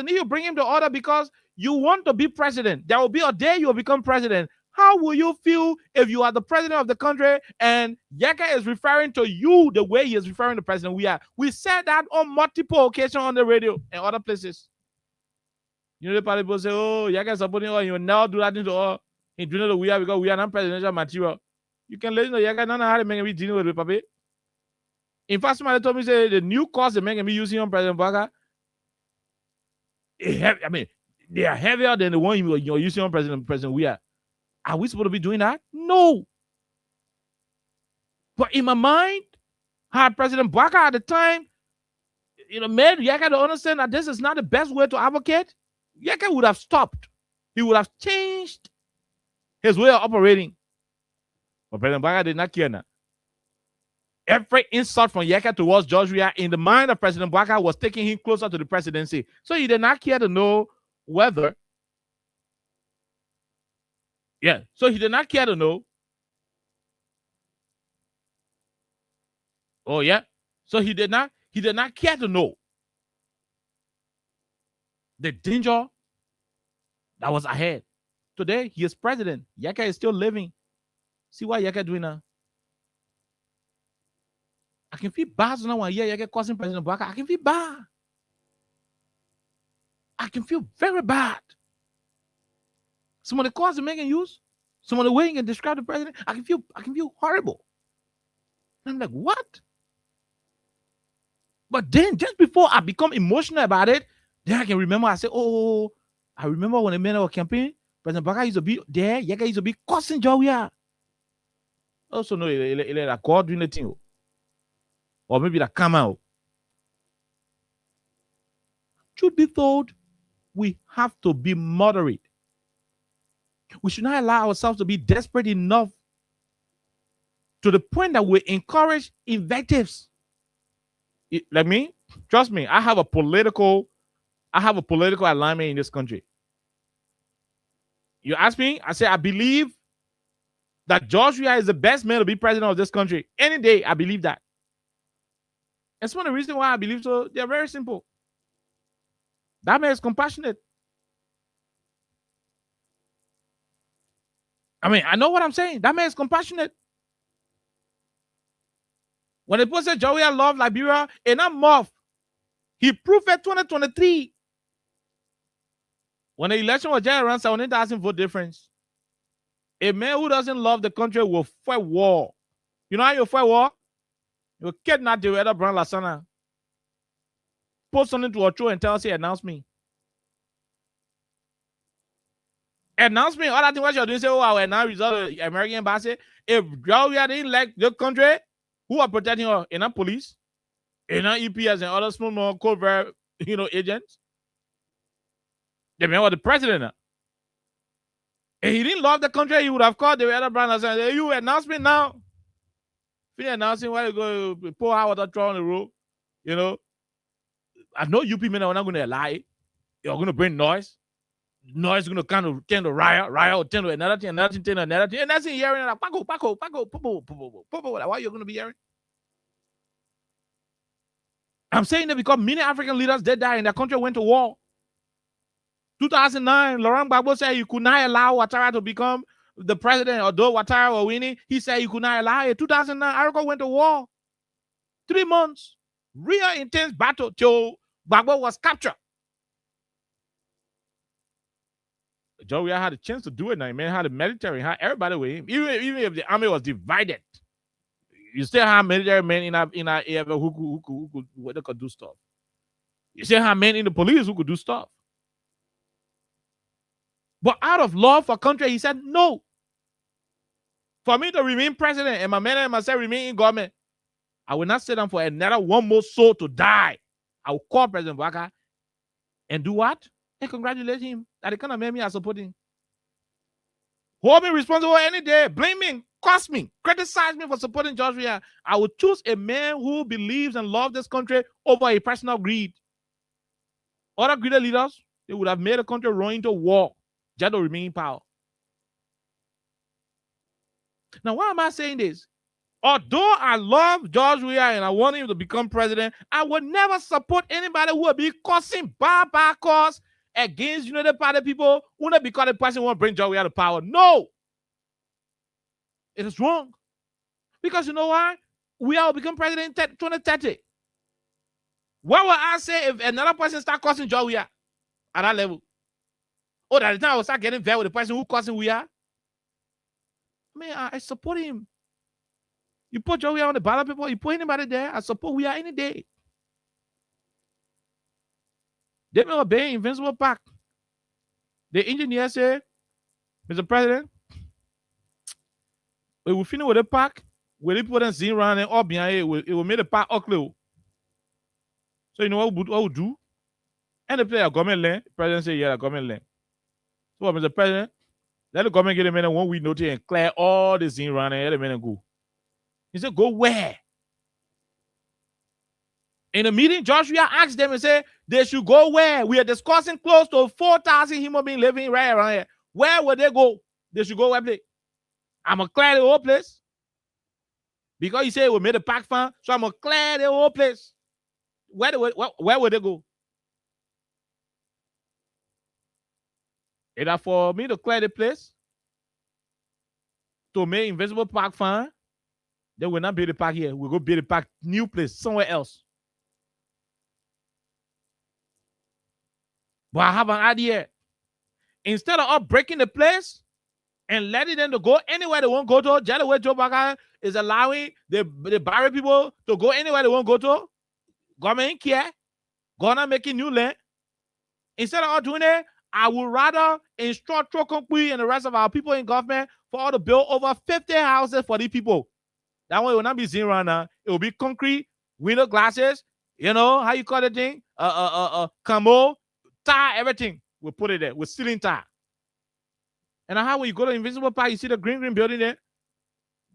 need you bring him to order because you want to be president. There will be a day you will become president. How will you feel if you are the president of the country and Yeka is referring to you the way he is referring to President we are? We said that on multiple occasions on the radio and other places. You know, the people say, oh, Yeka is supporting us. You will now do that into all. He do know we are because we are not presidential material. You can listen to Yeka, not how to make me dealing with the paper. In fact, somebody told me say the new course they make me using on President Bwaka. I mean, they are heavier than the one you're using on President we are. Are we supposed to be doing that? No. But in my mind, had President Bwaka at the time, made Yeka to understand that this is not the best way to advocate, Yeka would have stopped. He would have changed his way of operating. But President Bwaka did not care now. Every insult from Yeka towards George Weah in the mind of President Bwaka was taking him closer to the presidency. So he did not care to know whether. Yeah, so he did not care to know. Oh, yeah. So he did not care to know the danger that was ahead. Today, he is president. Yeka is still living. See what Yeka doing now? I can feel bad now when Yeka causing President Bwaka. I can feel bad. I can feel very bad. Some of the calls they're making use, some of the way you can describe the president, I can feel horrible. And I'm like, what? But then just before I become emotional about it, then I can remember, I say, oh, I remember when the men were campaigning, President Bwaka used to be there, Yeka used to be cussing Jawia. Also, no, a call doing the thing. Or maybe that come out. Truth be told, we have to be moderate. We should not allow ourselves to be desperate enough to the point that we encourage invectives. Trust me, I have a political alignment in this country. You ask me, I say I believe that George Weah is the best man to be president of this country. Any day, I believe that. That's one of the reasons why I believe so. They're very simple. That man is compassionate. I mean, I know what I'm saying. That man is compassionate. When the people say Joey love Liberia, and I'm off. He proved it 2023. When the election was just around 17,000 vote difference. A man who doesn't love the country will fight war. You know how you fight war? You kidnap the other brand Lasana. Post something to a show and tell us, announce me. Announce me. All that thing what you're doing, say, oh, I will announce result of the American embassy. If Georgia didn't like the country, who are protecting her? In our police, in our EPS and other small covert, agents. The man was the president. If he didn't love the country, he would have called the other brand and said, hey, you announce me now. Finish announcing why you go pour out water throw on the road. I know you people are not going to lie. You're going to bring noise. Noise is going to kind of tend to riot will tend to another thing, and that's in hearing like Paco. Why you're going to be hearing? I'm saying that because many African leaders did die and their country went to war. 2009, Laurent Gbagbo said you could not allow Ouattara to become the president, although Ouattara was winning. He said you could not allow it. 2009, Africa went to war. 3 months. Real intense battle till Gbagbo was captured. Joey had a chance to do it now. Man had the military, had everybody with him. Even if the army was divided, you still have military men in our area who could do stuff. You still have men in the police who could do stuff. But out of love for country, he said, no. For me to remain president and my man and myself remain in government, I will not sit down for another one more soul to die. I will call President Waka and do what? And congratulate him that he kind of made me, I support him. Hold me responsible any day, blame me, curse me, criticize me for supporting George Weah. I will choose a man who believes and loves this country over a personal greed. Other greedy leaders, they would have made the country run into war just to remain in power. Now, why am I saying this? Although I love George Weah and I want him to become president, I would never support anybody who would be causing bad cause against United Party people who not because the person won't bring George Weah to power. No. It is wrong. Because you know why? Weah will become president in 2030. What will I say if another person start causing George Weah at that level? Oh, that the time I will start getting there with the person who causing Weah? Man, I support him. You put Joey on the ballot paper, you put anybody there, I support Weah any day. They may obey Invincible Park. The engineer said, Mr. President, we will finish with the park, we put them zinc around and all behind it will make the park ugly. So you know what we'll do? And the play a government land, the president said, yeah, government land. So what, Mr. President, let the government get a minute 1 week notice and clear all the zinc around and let the minute go. He said, go where? In the meeting, Joshua asked them and said, they should go where? We are discussing close to 4,000 human beings living right around here. Where would they go? They should go where? I'm going to clear the whole place. Because he said we made a pack fund, so I'm going to clear the whole place. Where would they go? Either for me to clear the place, to make Invisible Park fund, they will not build the park here. We'll go build the park new place somewhere else. But I have an idea. Instead of us breaking the place and letting them to go anywhere they want to go to, just the way Joe Biden is allowing the Barry people to go anywhere they want to go to, government ain't care, government making new land. Instead of us doing it, I would rather instruct Trokonpui and the rest of our people in government for all to build over 50 houses for these people. That one will not be zinc right now. It will be concrete, window glasses, you know, how you call the thing? Camo, tire, everything. We'll put it there with ceiling tire. And how when you go to Invisible Park, you see the green building there?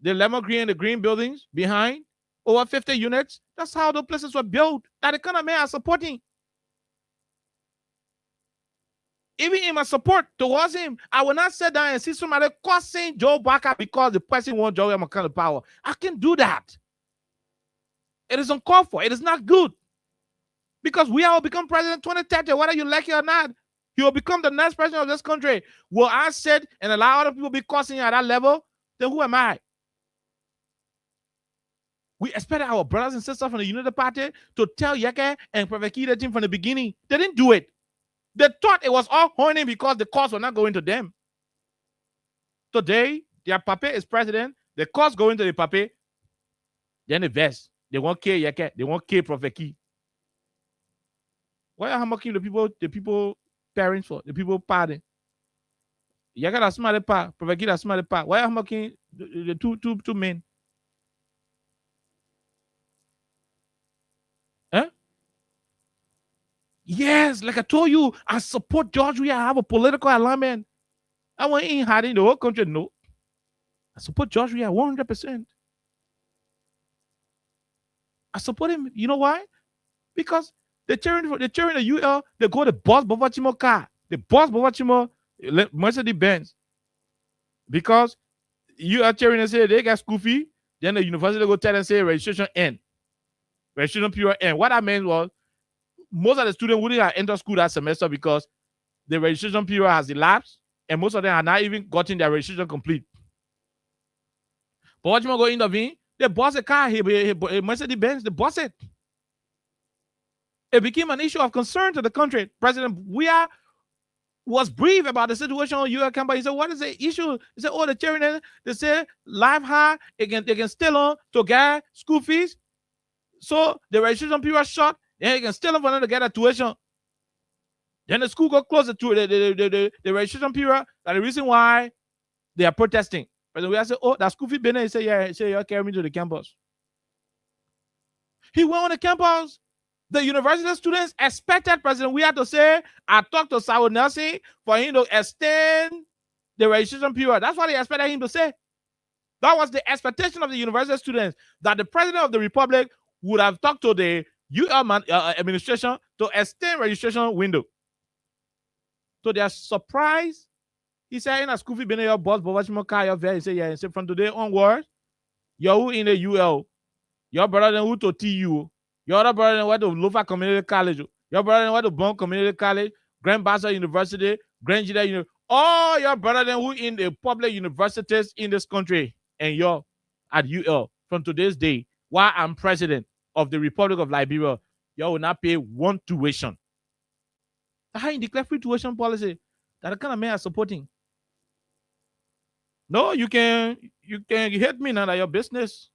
The lemon green and the green buildings behind, over 50 units. That's how those places were built. That the economy are supporting. Even in my support towards him, I will not sit down and see somebody cursing Joe Biden because the person wants Joe Biden to power. I can do that. It is uncalled for. It is not good. Because we will become president 2030, whether you like it or not. He will become the next president of this country. Will I sit and allow other people to be cursing at that level? Then who am I? We expected our brothers and sisters from the United Party to tell Yeke and Prophet Key the team from the beginning. They didn't do it. They thought it was all horny because the costs were not going to them. Today, their papa is president. The costs going to the papa. Then the vest. They won't care Yeke. They won't care Prophet Key. Why are mocking the people parents for? The people party. Yeke that smart part. Prophet Key that smart part. Why are mocking the two men? Huh? Yes, like I told you, I support George Weah. I have a political alignment. I want in hiding the whole country. No. I support George Weah 100%. I support him. You know why? Because they're cheering the UL, they go to Boss Bovachimo car. The Boss Bovachimo Mercedes Benz. Because you are cheering and say they got school fee, then the university go tell and say registration end. Registration period end. What that meant was most of the students wouldn't have entered school that semester because the registration period has elapsed, and most of them are not even gotten their registration complete. But what you want to go intervene? They bought a car, Mercedes Benz, they bought it. It became an issue of concern to the country. President Weah was brief about the situation on UL campus. He said, what is the issue? He said, oh, the children, they say life high, they can still on to get school fees. So the registration period short, and you can still on for them to get a tuition. Then the school got closer to the registration period. That's the reason why they are protesting. But we say, oh, that school fee been. He say, yeah, you carry me to the campus. He went on the campus. The university students expected President Weah to say, I talked to Saul Nelson for him to extend the registration period. That's what they expected him to say. That was the expectation of the university students, that the president of the republic would have talked to the UL administration to extend registration window. So they are surprised. He said, in a school fee, been your boss, but what's more car your He said, yeah. He said, from today onward, you're who in the UL. Your brother then who to TU. Your other brother then went to Lofa Community College. Your brother then went to Bon Community College, Grand Bassa University, Grand Jida University. All your brother then who in the public universities in this country, and you're at UL from today's day, while I'm president of the Republic of Liberia, you will not pay one tuition. How you declare free tuition policy? That the kind of man are supporting. No, you can hit me now. That your business.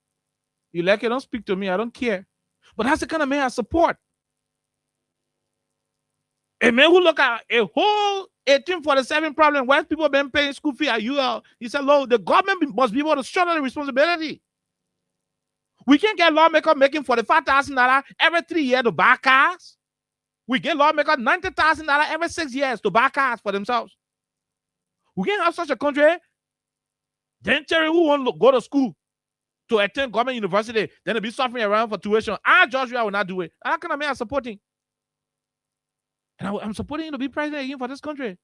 You like it, don't speak to me. I don't care. But that's the kind of man I support. A man who look at a whole 1847 problem where people have been paying school fee at UL. He said, "Look, the government must be able to shoulder the responsibility. We can't get lawmakers making $45,000 every 3 years to buy cars. We get lawmakers $90,000 every 6 years to buy cars for themselves. We can't have such a country. Then children who won't go to school to attend government university, then they'll be suffering around for tuition. George Weah will not do it. And that kind of man I'm supporting. And I'm supporting him to be president again for this country.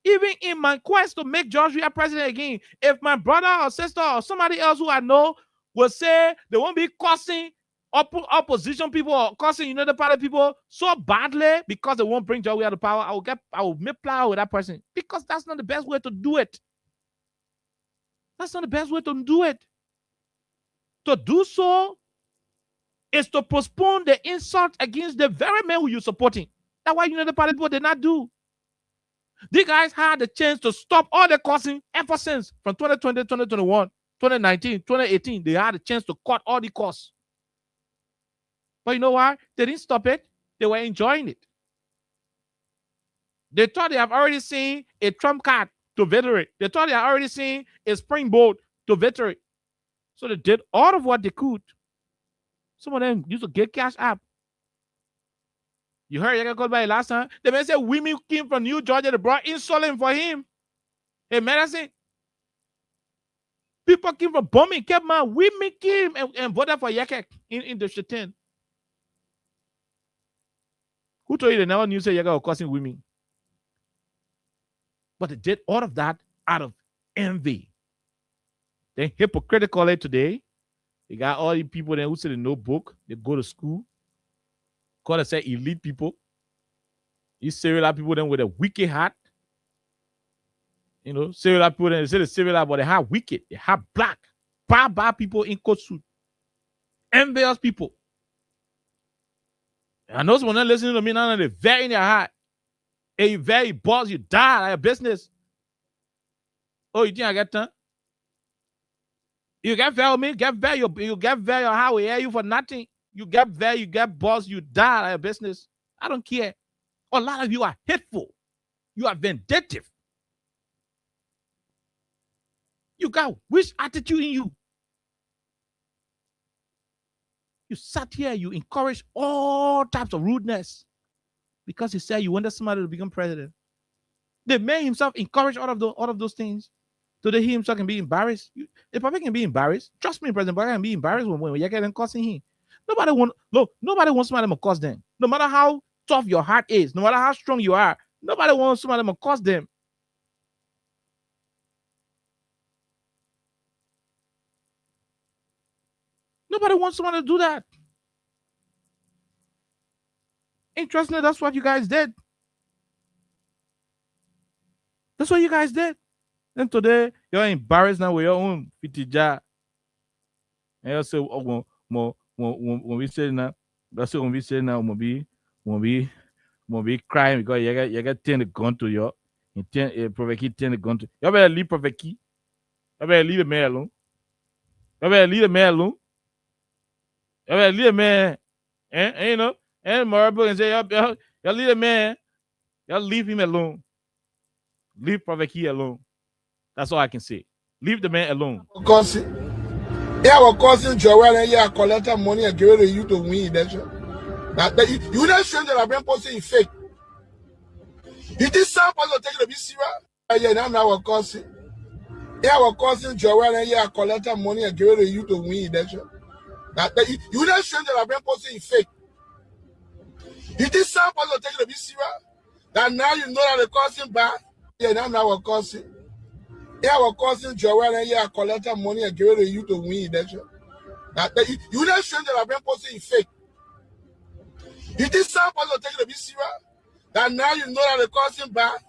Even in my quest to make George Weah president again, if my brother or sister or somebody else who I know will say they won't be cursing opposition people or cursing United Party people so badly because they won't bring George Weah to power, I will make plow with that person. Because that's not the best way to do it. That's not the best way to do it. To do so is to postpone the insult against the very men who you're supporting. That's why United Party people did not do. These guys had the chance to stop all the cursing ever since from 2020, 2021, 2019, 2018. They had a chance to cut all the costs. But you know why? They didn't stop it. They were enjoying it. They thought they have already seen a trump card to victory. They thought they had already seen a springboard to victory. So they did all of what they could. Some of them used to get cash app. You heard Yaga called by last time? The man said women came from New Georgia. They brought insulin for him. Hey, medicine. People came from bombing. Kept man. Women came and voted for Yakek in the District 10. Who told you they never knew say Yaga was causing women? But they did all of that out of envy. Then hypocritically today, they got all the people then who say they know book, they go to school, call themselves elite people. You serial people then with a wicked heart. You know, serial people then they say the serial, but they have wicked, they have black, bad people in coat suit, envious people. And those when they're listening to me now, they're very in their heart. Hey, you very boss, you die at your business. Oh, you think I get time? You get very with me, get very, you get very how we hear you for nothing. You get very, you get boss, you die at your business. I don't care. A lot of you are hateful. You are vindictive. You got which attitude in you? You sat here, you encourage all types of rudeness because you said you wanted somebody to become president. The man himself encouraged all of those things. Today he himself can be embarrassed. The public can be embarrassed. Trust me, President Biden can be embarrassed when you're getting cussing him. Nobody wants somebody to cuss them. No matter how tough your heart is, no matter how strong you are, nobody wants somebody to cuss them. Nobody wants someone to do that. Interestingly, that's what you guys did. That's what you guys did. And today, you're embarrassed now with your own fitija. And you say, oh, when we say now, that's when we say now, when we crying because you got turn the gun to you. Prophet Key turn the gun to you. Better leave Prophet Key. You better leave the man alone. You better leave the man alone. You better leave the man. And you know, and more people can say, you leave the man. Y'all leave him alone. Leave Prophet Key alone. That's all I can say. Leave the man alone. Our cousin Joel and yeah, collect money and give it to you to win election. You not sure that I've been posting fake. It is some person take the serious. Yeah, now our cousin. Yeah, our cousin Joel and yeah, collect money and give it to you to win election. You not sure that I've been posting fake. It is some person take the serious. That now you know that the cousin back. Yeah, now our cousin. Yeah, our cousin Joel and yeah, collect money and give it to you to win election. You not sure that I've been posting fake. It is some person take the serious. That now you know that the cousin back.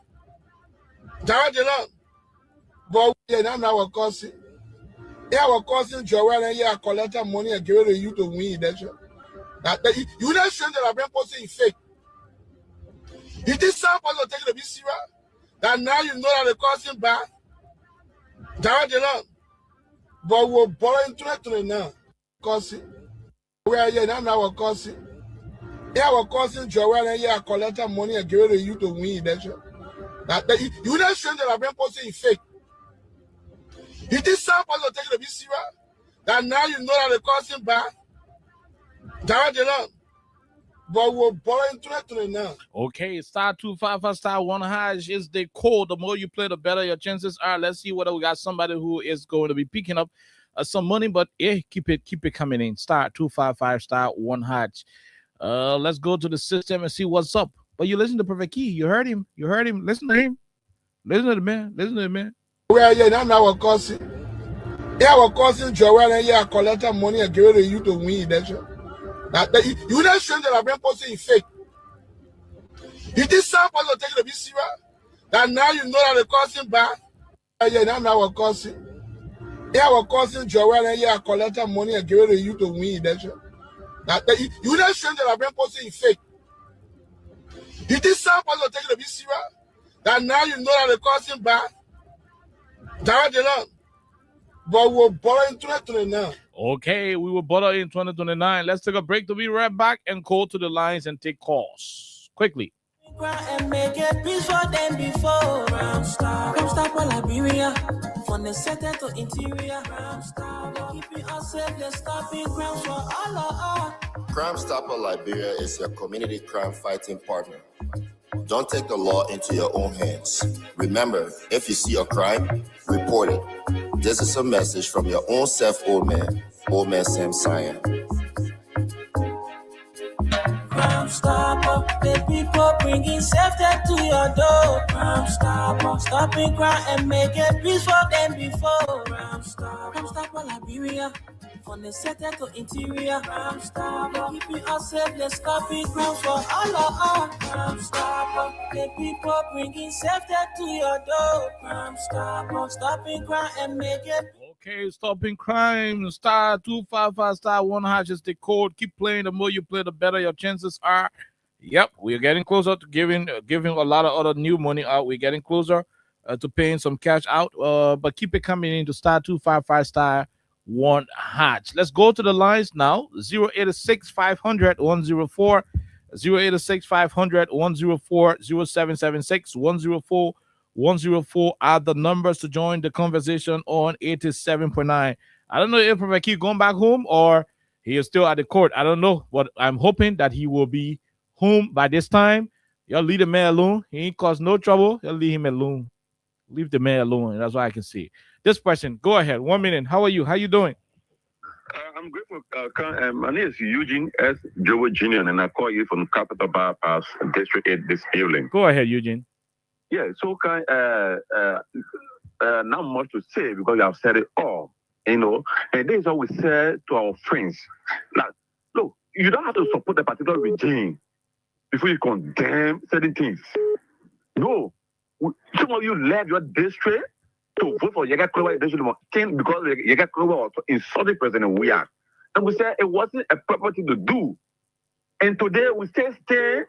But yeah, now our cousin. Yeah, our cousin Joel and yeah, collect money and give it to you to win election. You not sure that I've been posting fake. It is some person take the serious. That now you know that the cousin back. But we're borrowing to now. Cousin. We are here now our cousin. Yeah, our cousin Joel and yeah, collect money and give it to you to win election. You not sure that I've been posting fake. It is some person take the serious. That now you know that the cousin back. But we're borrowing to now. Okay, star 255 star 1 hash is the code. The more you play, the better your chances are. Let's see whether we got somebody who is going to be picking up some money, but keep it coming in. Star 255 star 1 hash. Let's go to the system and see what's up. But you listen to Prophet Key. You heard him. Listen to him. Listen to the man. We are here now our cousin. Yeah, our cousin Joel and yeah, collect money and give it to you to win election. You not sure that I've been posting fake. It is some person take the serious. That now you know that the cousin back. Yeah, now our cousin. Yeah, our cousin Joel and yeah, collect money and give it to you to win election. You not sure that I've been posting fake. It is some person take the serious. That now you know that the cousin back. But we're borrowing to now. Okay, we will borrow in 2029. Let's take a break to be right back and call to the lines and take calls quickly. And make a peace for them before Crown Star Liberia. From the center to interior, Crown Star keeping us safe. Let's stop in grounds for all of us. Crime Stopper Liberia is your community crime fighting partner. Don't take the law into your own hands. Remember, if you see a crime, report it. This is a message from your own self, old man Sam Cyan. Crime Stopper, the people bringing safety to your door. Crime Stopper, stopping crime and making peace for them before. Crime Stopper Liberia. From the center to interior, Crime Stopper keeping us safe. Let's stop it grounds for all of us. Crime Stopper, the people bringing safety to your door. Crime Stopper, stopping crime and making. Okay, stopping crime. Star 255 star 1 hash is the code. Keep playing. The more you play, the better your chances are. Yep, we're getting closer to giving a lot of other new money out. We're getting closer to paying some cash out. But keep it coming into star 255 star 1 hash. Let's go to the lines now. 086 500 104, 086 500 104, 0776 104 104 are the numbers to join the conversation on 87.9. I don't know if Prophet Key going back home or he is still at the court. I don't know, but I'm hoping that he will be home by this time. Y'all leave the man alone. He ain't caused no trouble. Y'all leave him alone. Leave the man alone. That's what I can see. This person, go ahead. 1 minute. How are you? How you doing? I'm grateful. My name is Eugene S. Joe Jr. and I call you from Capital Bypass District 8 this evening. Go ahead, Eugene. Yeah, so not much to say because you have said it all. And this is what we said to our friends. Like, look, you don't have to support a particular regime before you condemn certain things. No. Some of you left your district to vote for Yega Klowa because Yega Klowa was insulting President Weah. And we said it wasn't a proper thing to do. And today we still stay,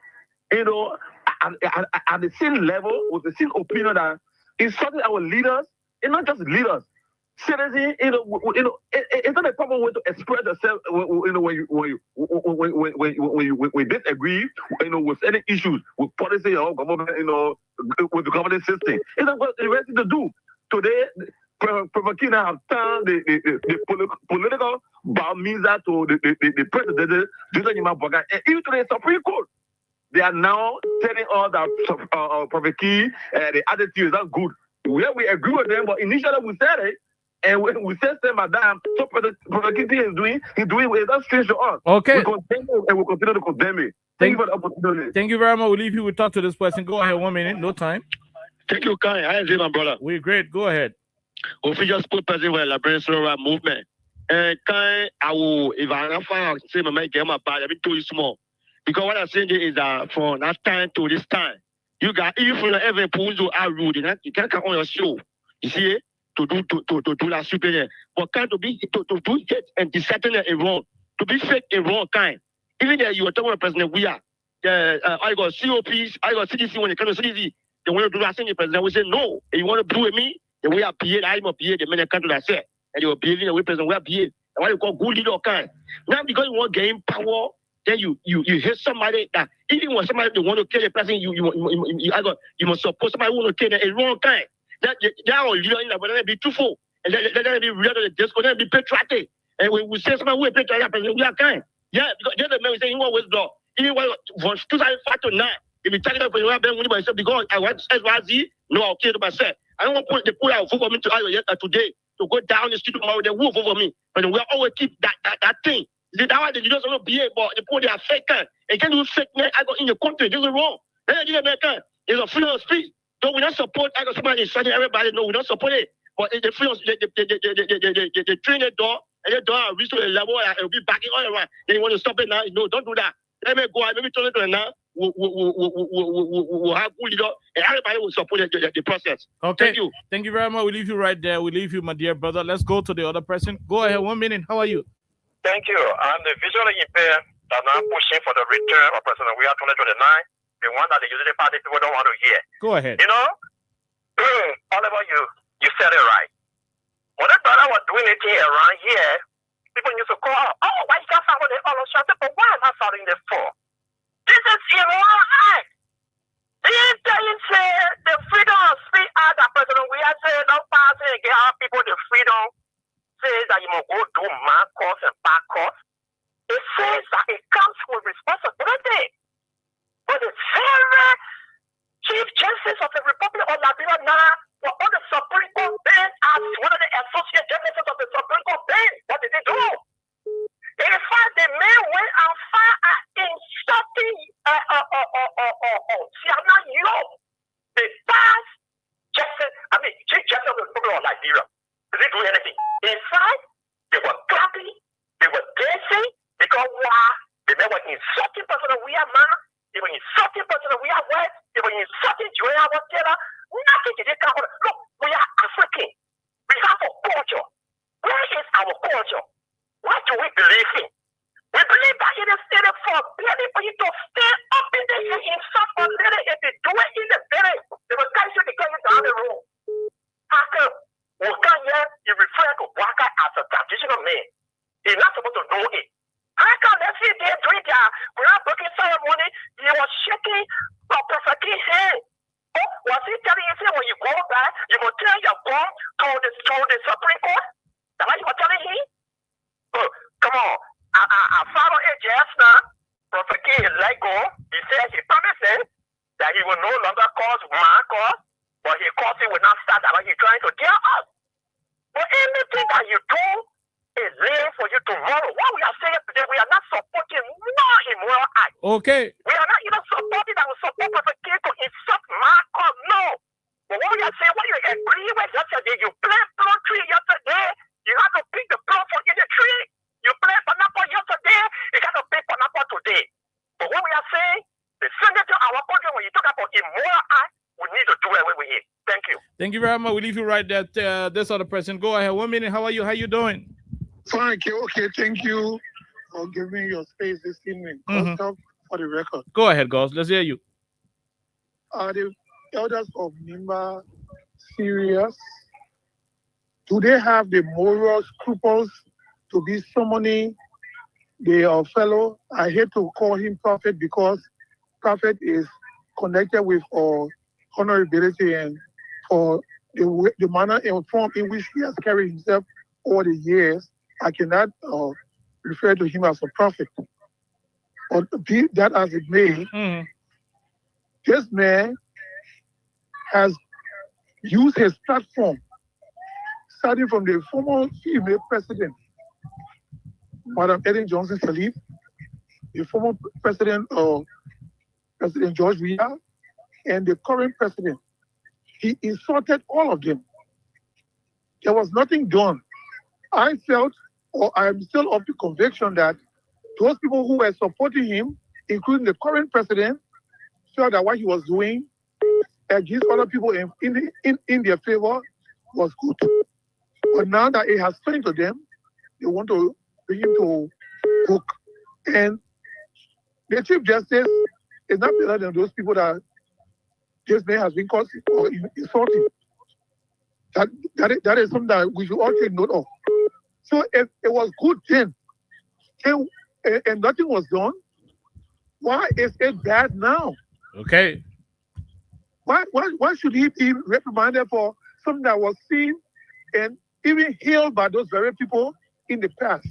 at the same level with the same opinion that insulting our leaders, and not just leaders, citizens, it's not a problem one way to express yourself. When disagree, with any issues with policy or government, with the government system, it's not what the rest to do today. Provokina have turned the political barometer to the president, and even to the Supreme Court. They are now telling us that Provokina, the attitude is not good. Where we agree with them, but initially we said it, and we said, Madam, so Provokina is doing it's not strange to us. Okay. We condemn it and we continue to condemn it. Thank you for the opportunity. Thank you very much. We'll leave you. We'll talk to this person. Go ahead. 1 minute. No time. Thank you, Kai. How is it, my brother? We're great. Go ahead. Official spokesperson for the Liberation Movement. And Kai, if I don't find out, say, my get my bad, let me tell you small. Because what I'm saying is that from that time to this time, you got even every puzzle are rude. You can't come on your show. You see, to do that superior. But kind to do it and deception and wrong. To be fake and wrong kind. Even there you are talking about President we are. I got COPs, I got CDC when it comes to CDC. They want to do that thing, the president. We say no. If you want to do with me, the way I behave, I'm a behave, the men come to that say. And you are behaving the way president we are behave. And what you call good leader kind. Now because you want to gain power, then you hate somebody that even when somebody they want to kill a person, you must support somebody who want to kill them a wrong kind. That are leader in that, but they be truthful. And they be real to the disco, they be patriotic. And when we say somebody who is patriotic, we are kind. Yeah, because the other man is saying he always blow. Even when from 2005 to now, if you talking about when you have been winning myself because I want SYZ, no, I'll kill myself. I don't want to put out vote for me today to go down the street tomorrow. They will vote for me, but we always keep that thing. That why they don't want to behave, but the people they are fake. They can't do fake. I got in the country. This is wrong. It's a freedom of speech. So we don't support. I got somebody shutting everybody. No, we don't support it. But the freedom, they train the door, and the door reach to a level and it'll be backing all around. Then you want to stop it now? No, don't do that. Let me go. Let me turn it to now. We'll have good leader, and everybody will support the process. Okay. Thank you. Thank you very much. We'll leave you right there. We'll leave you, my dear brother. Let's go to the other person. Go ahead. 1 minute. How are you? Thank you. I'm the visually impaired that now pushing for the return of President we are 2029, the one that the usually party people don't want to hear. Go ahead. You know, Oliver, you said it right. When I thought I was doing it here around here, people used to call, oh, why is that following the all shut up? But why am I following this for? This is immoral act. Didn't say the freedom of speech act that President we are saying no passing and give our people the freedom says that you must go do man course and back course. It says that it comes with responsibility. But the very Chief Justice of the Republic of Liberia now were on the Supreme Court bench as one of the associate justices of the Supreme Court bench. What did they do? In fact, the man went as far as insulting Siana Young, the past justice, Chief Justice of the Republic of Liberia. Did they do anything? In fact, they were clapping, they were dancing, because why? They were insulting President William Man, they were insulting President William West, they were insulting Joanna Taylor. Nothing did they come on. Look, we are African. We have a culture. Where is our culture? What do we believe in? We believe that it is in the forbidden for you to stay up in the air in some lady. If they do it in the village, they will catch you to get you down the road. After Wakanya, you refer to Waka as a traditional man. He's not supposed to know it. How come let's see they doing their groundbreaking ceremony? He was shaking a prophetic hand. Oh, was he telling you, say, when you go back, you will tell your gun to the Supreme Court? That's what you were telling him? Oh, come on. I follow it just now. Prophet King let go. He said he promised that he will no longer cause my cause, but his cause will not start that he's trying to tell us. But anything that you do is there for you tomorrow. What we are saying today, we are not supporting no immoral act. Okay. We are not even supporting that we support Prophet King to insult my cause. No. But what we are saying, what you agree with yesterday, you play plum tree yesterday, you have to pick the plum from in the tree. You play pineapple yesterday, you got to pick pineapple today. But what we are saying, the senator, our country, when you talk about immoral act, we need to do away with it. Thank you. Thank you very much. We'll leave you right there. This other person. Go ahead. 1 minute. How are you? How you doing? Fine. Okay. Thank you for giving your space this evening. For the record. Go ahead, guys. Let's hear you. Are the elders of Nimba serious? Do they have the moral scruples to be summoning the fellow. I hate to call him prophet because prophet is connected with honorability and for the manner and form in which he has carried himself over the years. I cannot refer to him as a prophet. But be that as it may, this man has used his platform, starting from the former female president, Madam Ellen Johnson Sirleaf, the former president, President George Weah, and the current president. He insulted all of them. There was nothing done. I felt, or I'm still of the conviction that those people who were supporting him, including the current president, felt that what he was doing against other people in their favor was good. But now that it has turned to them, they want to bring him to book. And the Chief Justice is not better than those people that this man has been causing or insulting. That is something that we should all take note of. So if it was good then, and nothing was done, why is it bad now? Okay. Why should he be reprimanded for something that was seen and even healed by those very people in the past?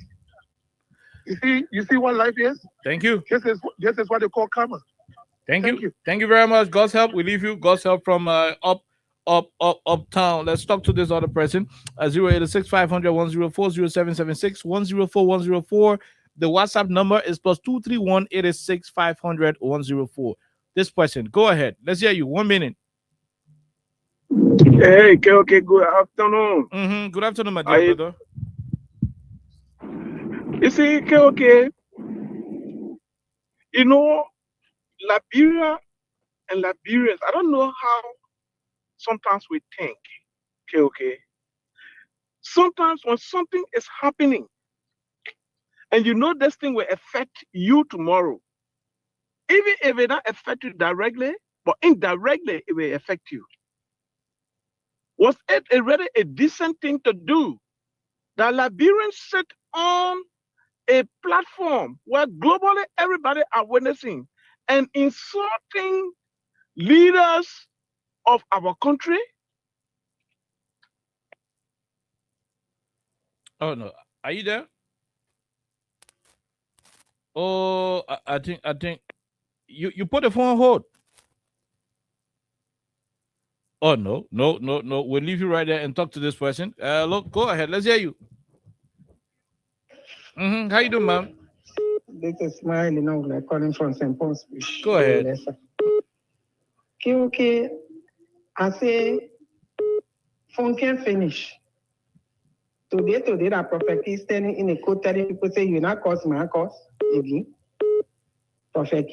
You see what life is? Thank you. This is what they call karma. Thank you. Thank you very much. God's help. We leave you. God's help from uptown. Let's talk to this other person. 086 500 104 0776 104 104. The WhatsApp number is +231 886 500 104. This person, go ahead. Let's hear you. 1 minute. Hey, okay, good afternoon. Good afternoon, my dear brother. You see, okay, you know, Liberia and Liberians, I don't know how sometimes we think, okay. Sometimes when something is happening, and you know this thing will affect you tomorrow, even if it not affect you directly, but indirectly it will affect you. Was it already a decent thing to do that Liberians sit on a platform where globally everybody are witnessing and insulting leaders of our country? Oh no, are you there? Oh, I think you put the phone on hold. Oh no. We'll leave you right there and talk to this person. Look, go ahead. Let's hear you. How you doing, ma'am? This is Smile, calling from St. Paul's. Go ahead. Okay. I say, phone can finish. Today, that prophet is standing in a court telling people, say, you're not cause my cause. Again. Prophet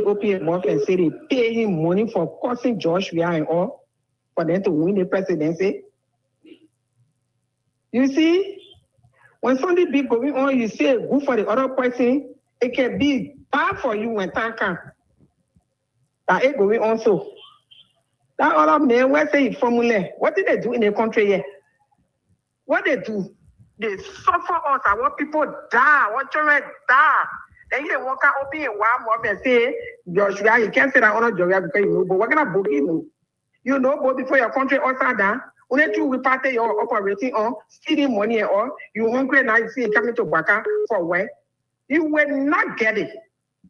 opened mouth and said they pay him money for causing George Weah and all, for them to win the presidency. You see? When something big going on, you say good for the other person, it can be bad for you when time comes. That it going on so. That other man, where say formula, what did they do in the country here? What they do? They suffer us. I want people die. I want children die. Then you walk out open in one more and say, Joshua, you can't say that honor Joshua because you know, but we're gonna book you. You know, but before your country also done. Only two we party your operating on, stealing money or you hungry now you see it coming to Baka for where? You will not get it.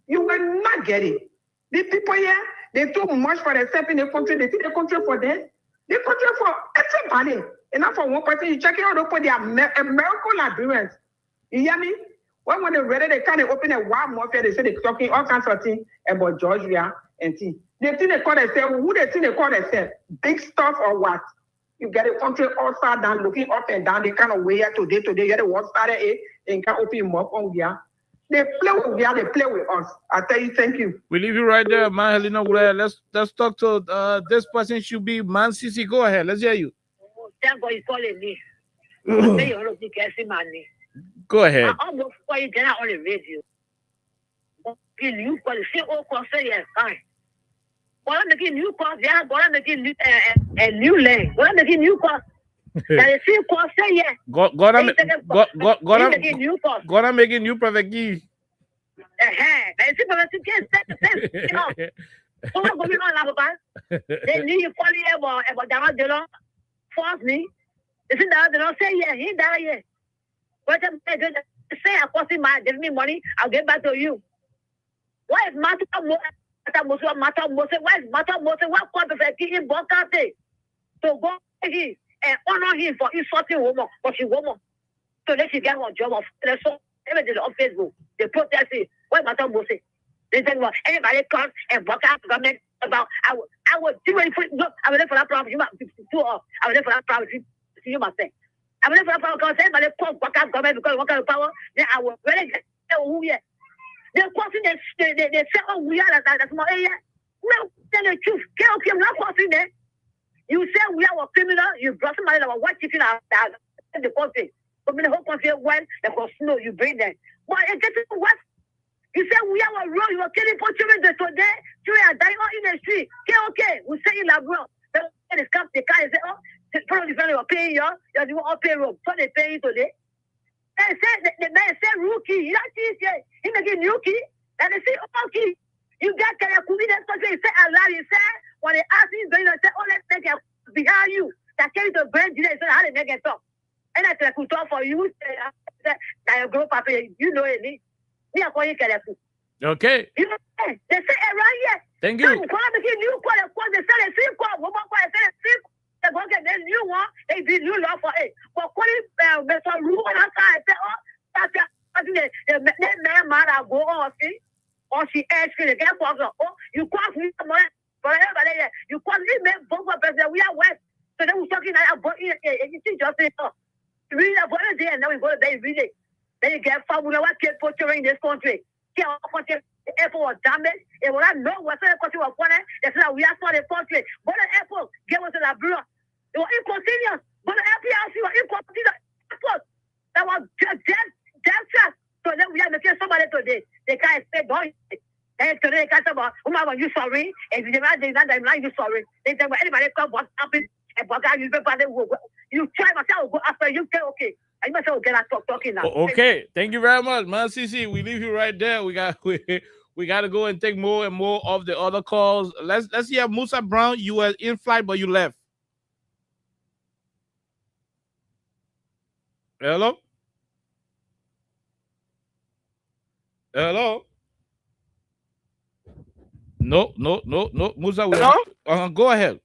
You will not get it. The people here, they too much for themselves in the country, they take the country for them. The country for everybody. And not for one person, you check it out, open their American Liberians. You hear me? When they're ready, they kind of open a wild mafia, they say they're talking all kinds of things about George Weah and things. They think they call themselves, who they think they call themselves? Big stuff or what? You get a country all side down, looking up and down. They kind of way here today. You get the one started and can open them up on Weah. They play with Weah, they play with us. I tell you, thank you. We leave you right there, man. Helena. Let's talk to this person. Should be Man Sisi. Go ahead. Let's hear you. Thank God you're calling me. Go ahead. I almost saw you get on the radio. Can you call the CEO concern yes fine? What I'm making new calls, yeah, what I'm making a new lane. What I'm making new calls. That is still cost yeah. Gonna making new Prophet Key. That is still so what going on, Papa? They need you calling about Dama Delon, force me. Isn't that they don't say yeah, he died yeah. What am I doing? Say I cost him give me money, I'll get back to you. Why is matter most? Why is matter most? What Prophet Key in Bokate? So go here and honor him for insulting woman, but she woman. So let she get her job of everything on Facebook. They protest it. What matter most? They said, well, anybody comes and walk out government about I would do it for look, I would for that problem. I would for that problem. You must say. I would for that problem because anybody comes walk out government because walk out power, then I would really get who yet. They're causing they say, oh, we are that's more area. No, tell the truth. Okay, I'm not causing that. You say we are a criminal, you brought somebody that was watching out the country. But in the whole country, when there was snow, you bring them. But it gets to what? You say we are a road, you are killing poor children today, children are dying in the street. Okay, we say in the road. Then they come the car and say, oh, probably the family are paying you, you're doing all payroll. So they pay you today. And say the man say rookie, you don't see it, he making rookie, and they say, okay, you got to have that country, say Allah, you say, when they ask you, they say, oh, let's make it behind you. That carry the brand, you say, how they make it up. And I could talk for you, that you grow up, you know it. Okay. You know, they say around here. Thank you. They say they're going to get the new one, they be new law for it. But calling Mr. Rule outside, say, oh, that's the man mother go on, see, or she asked me, get for oh, you cost me some money, but everybody, you cost me, man, both of us, we are west. So they were talking about it, you see, just say, oh, read about it, and now we go to bed, read it. Then you get formula what kept portraying this country. The airport was damaged. It will not know what's the country was funny. They said we are for the country. But the airport gave us a bureau. They were inconvenient. But the APRC were inconvenient. Airport that was dead. So then we are making somebody today. They can't say, boy. And today they can't say, well, you sorry. And if they not you sorry. They say, well, anybody come, what's happening? And you try myself, go after you, okay. I must get talking now. Okay, thank you very much, man. CC, we leave you right there. We got to go and take more and more of the other calls. Let's hear Musa Brown. You were in flight, but you left. Hello. No. Musa, go ahead.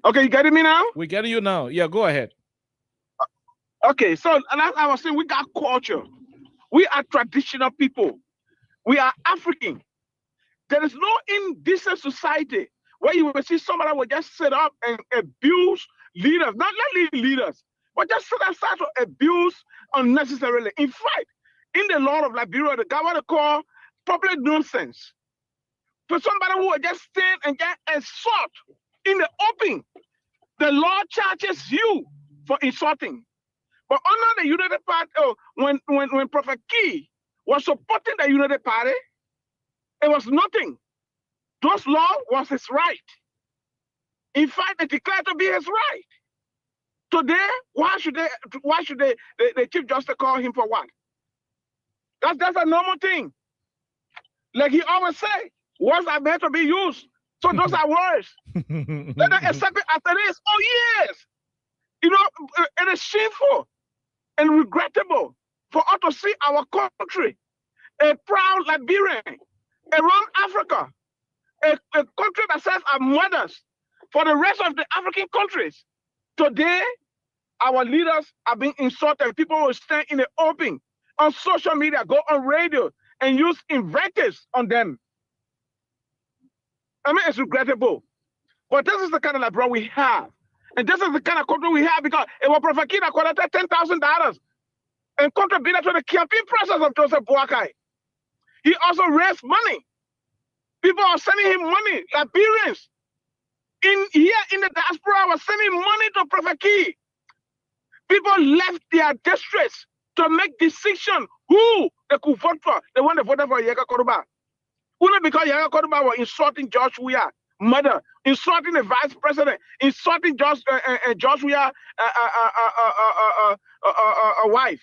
Okay, you getting me now? We're getting you now. Yeah, go ahead. Okay, so as I was saying, we got culture. We are traditional people. We are African. There is no indecent society where you will see somebody will just sit up and abuse leaders, not leaders, but just sit aside to abuse unnecessarily. In fact, in the law of Liberia, the government call public nuisance. For somebody who will just stand and get assault in the open, the law charges you for insulting. But under the United Party, when Prophet Key was supporting the United Party, it was nothing. Those law was his right. In fact, they declared to be his right. Today, why should the Chief Justice call him for what? That's a normal thing. Like he always say, words are meant to be used. So those are words. Let them accept it after this. Oh yes. You know, it is shameful and regrettable for us to see our country, a proud Liberian, around Africa, a country that serves as mothers for the rest of the African countries. Today, our leaders are being insulted. People will stand in the open, on social media, go on radio, and use invectives on them. I mean, it's regrettable. But this is the kind of Liberia we have. And this is the kind of country we have because it was Prophet Key that collected $10,000 and contributed to the campaign process of Joseph Boakai. He also raised money. People are sending him money, Liberians. Here in the diaspora were sending money to Prophet Key. People left their districts to make decision who they could vote for. They want to vote for Yega Koruba. Only because Yega Koruba was insulting George Weah mother, insulting the vice president, insulting Joshua wife.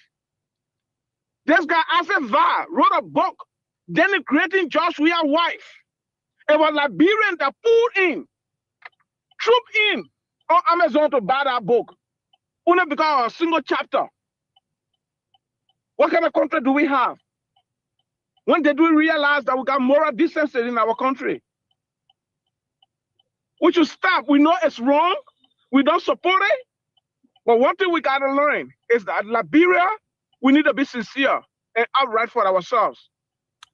This guy, Asif Va, wrote a book denigrating Joshua's wife. It was Liberian that trooped in on Amazon to buy that book. Only because of a single chapter. What kind of country do we have? When did we realize that we got moral decency in our country? We should stop. We know it's wrong. We don't support it. But one thing we got to learn is that Liberia, we need to be sincere and outright for ourselves.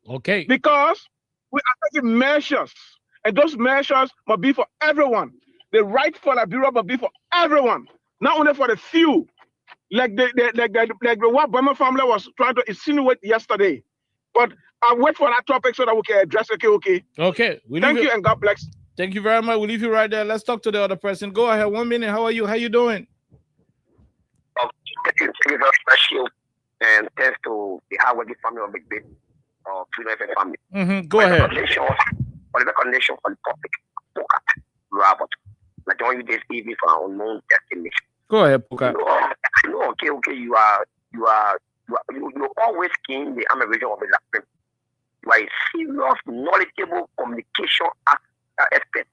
Okay. Because we are taking measures, and those measures must be for everyone. The right for Liberia must be for everyone, not only for the few, like the what Burma family was trying to insinuate yesterday. But I'll wait for that topic so that we can address it. Okay. Okay. Thank you and God bless. Thank you very much. We'll leave you right there. Let's talk to the other person. Go ahead. 1 minute. How are you? How you doing? Thank you very much, and thanks to the hardworking family of Big Bit or Freedom family. Go ahead. For the recognition for the topic, Robert, like the one you did evening for our unknown destination. Go ahead, Puka. Okay. You always in the region of the Latin. You are a serious, knowledgeable communication expert.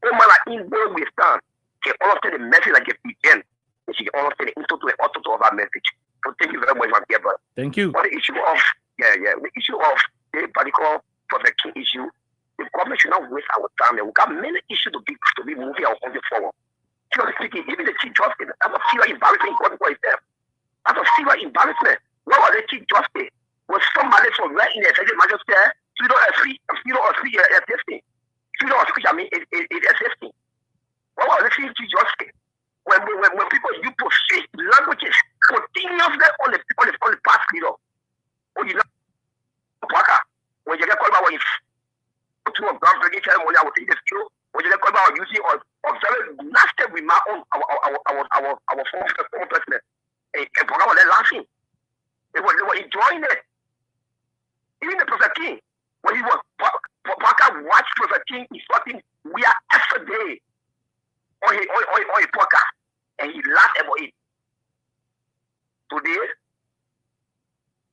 No matter in where we stand, you understand the message like a begin. You understand the into of our message. So thank you very much, my dear brother. Thank you. For the issue of the issue of the particular protecting issue, the government should not waste our time. We got many issues to be moving our country forward. Seriously speaking, even the Chief Justice, that's a serious embarrassing for itself. That's a serious embarrassment. What was the Chief Justice? Was somebody from right in the executive magistrate, freedom of speech existing? Freedom of speech, I mean, it existing. What was the Chief Justice? When people use profane languages continuously on the past leader, when you know, when you get called about if to a groundbreaking ceremony, I would take this skill. When you get called about using or very nasty remark on our former president, and program was laughing. They were enjoying it. Even the Prophet King, when he was Parker watched Prophet King insulting we are every day on a podcast, and he laughed about it. Today,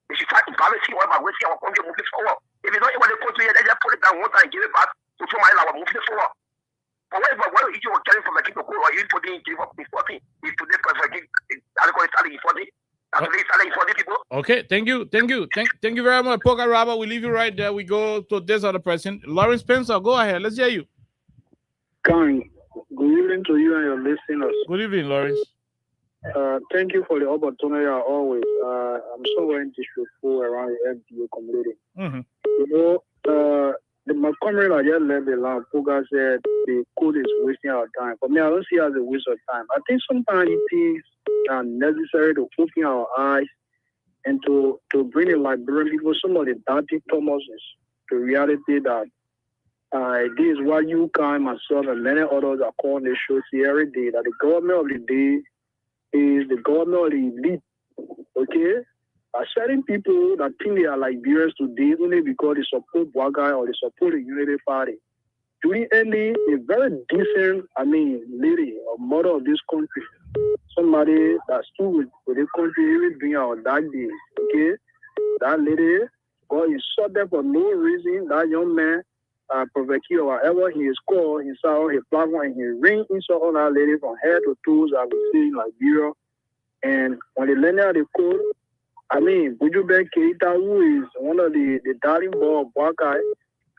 they should start embarrassing about wasting our country moving forward. If it's not able to go to it, they just put it down one time and give it back to somebody that will move it forward. But whatever issue was carrying from the king to go, or you put in give up in 40, if today Prophet King, I call it starting in 40. Okay, thank you very much, Poker Robert. We leave you right there. We go to this other person, Lawrence Spencer. Go ahead. Let's hear you. Good evening to you and your listeners. Good evening, Lawrence. Thank you for the opportunity as always. I'm so very disrespectful around the FDA community. You know, my comrade I just left the line. Poker said the code is wasting our time. For me, I don't see it as a waste of time. I think sometimes it is necessary to open our eyes and to bring the Liberian people, some of the dirty Thomases, to reality that this is what you guys, myself, and many others are calling the show see every day, that the government of the day is the government of the elite. Okay? Certain people that think they are Liberians today only because they support Bwagai or they support the Unity Party. During any a very decent, lady or mother of this country, somebody that stood with the country even during our dark days, okay? That lady got insulted for no reason. That young man, Prophet or whatever he is called, he saw his platform and he ring insult on that lady from head to toes, I would say in Liberia. And when they learned out the code, Bujube Keita, who is one of the darling boy of Bwakai,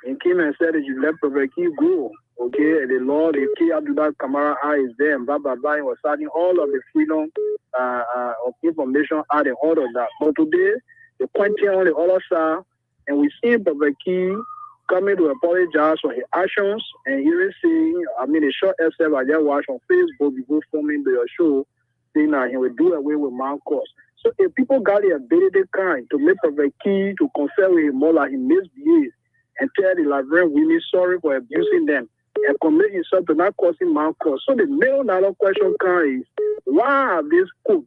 he came and said that you let Prophet go. Okay, and the law, the key Abdullah Kamara is there, and blah, blah, blah. He was starting all of the freedom of information out and all of that. But today, they're pointing on the other side, and we see Prophet coming to apologize for his actions, and even seeing, the short SF I just watched on Facebook before filming the show, saying that he will do away with Marcos. So if people got the ability to make Prophet to confer with him more like he misbehaves, and tell the Liberian women sorry for abusing them, and commit himself to not causing Marcos. So the main another question is, why have this coup?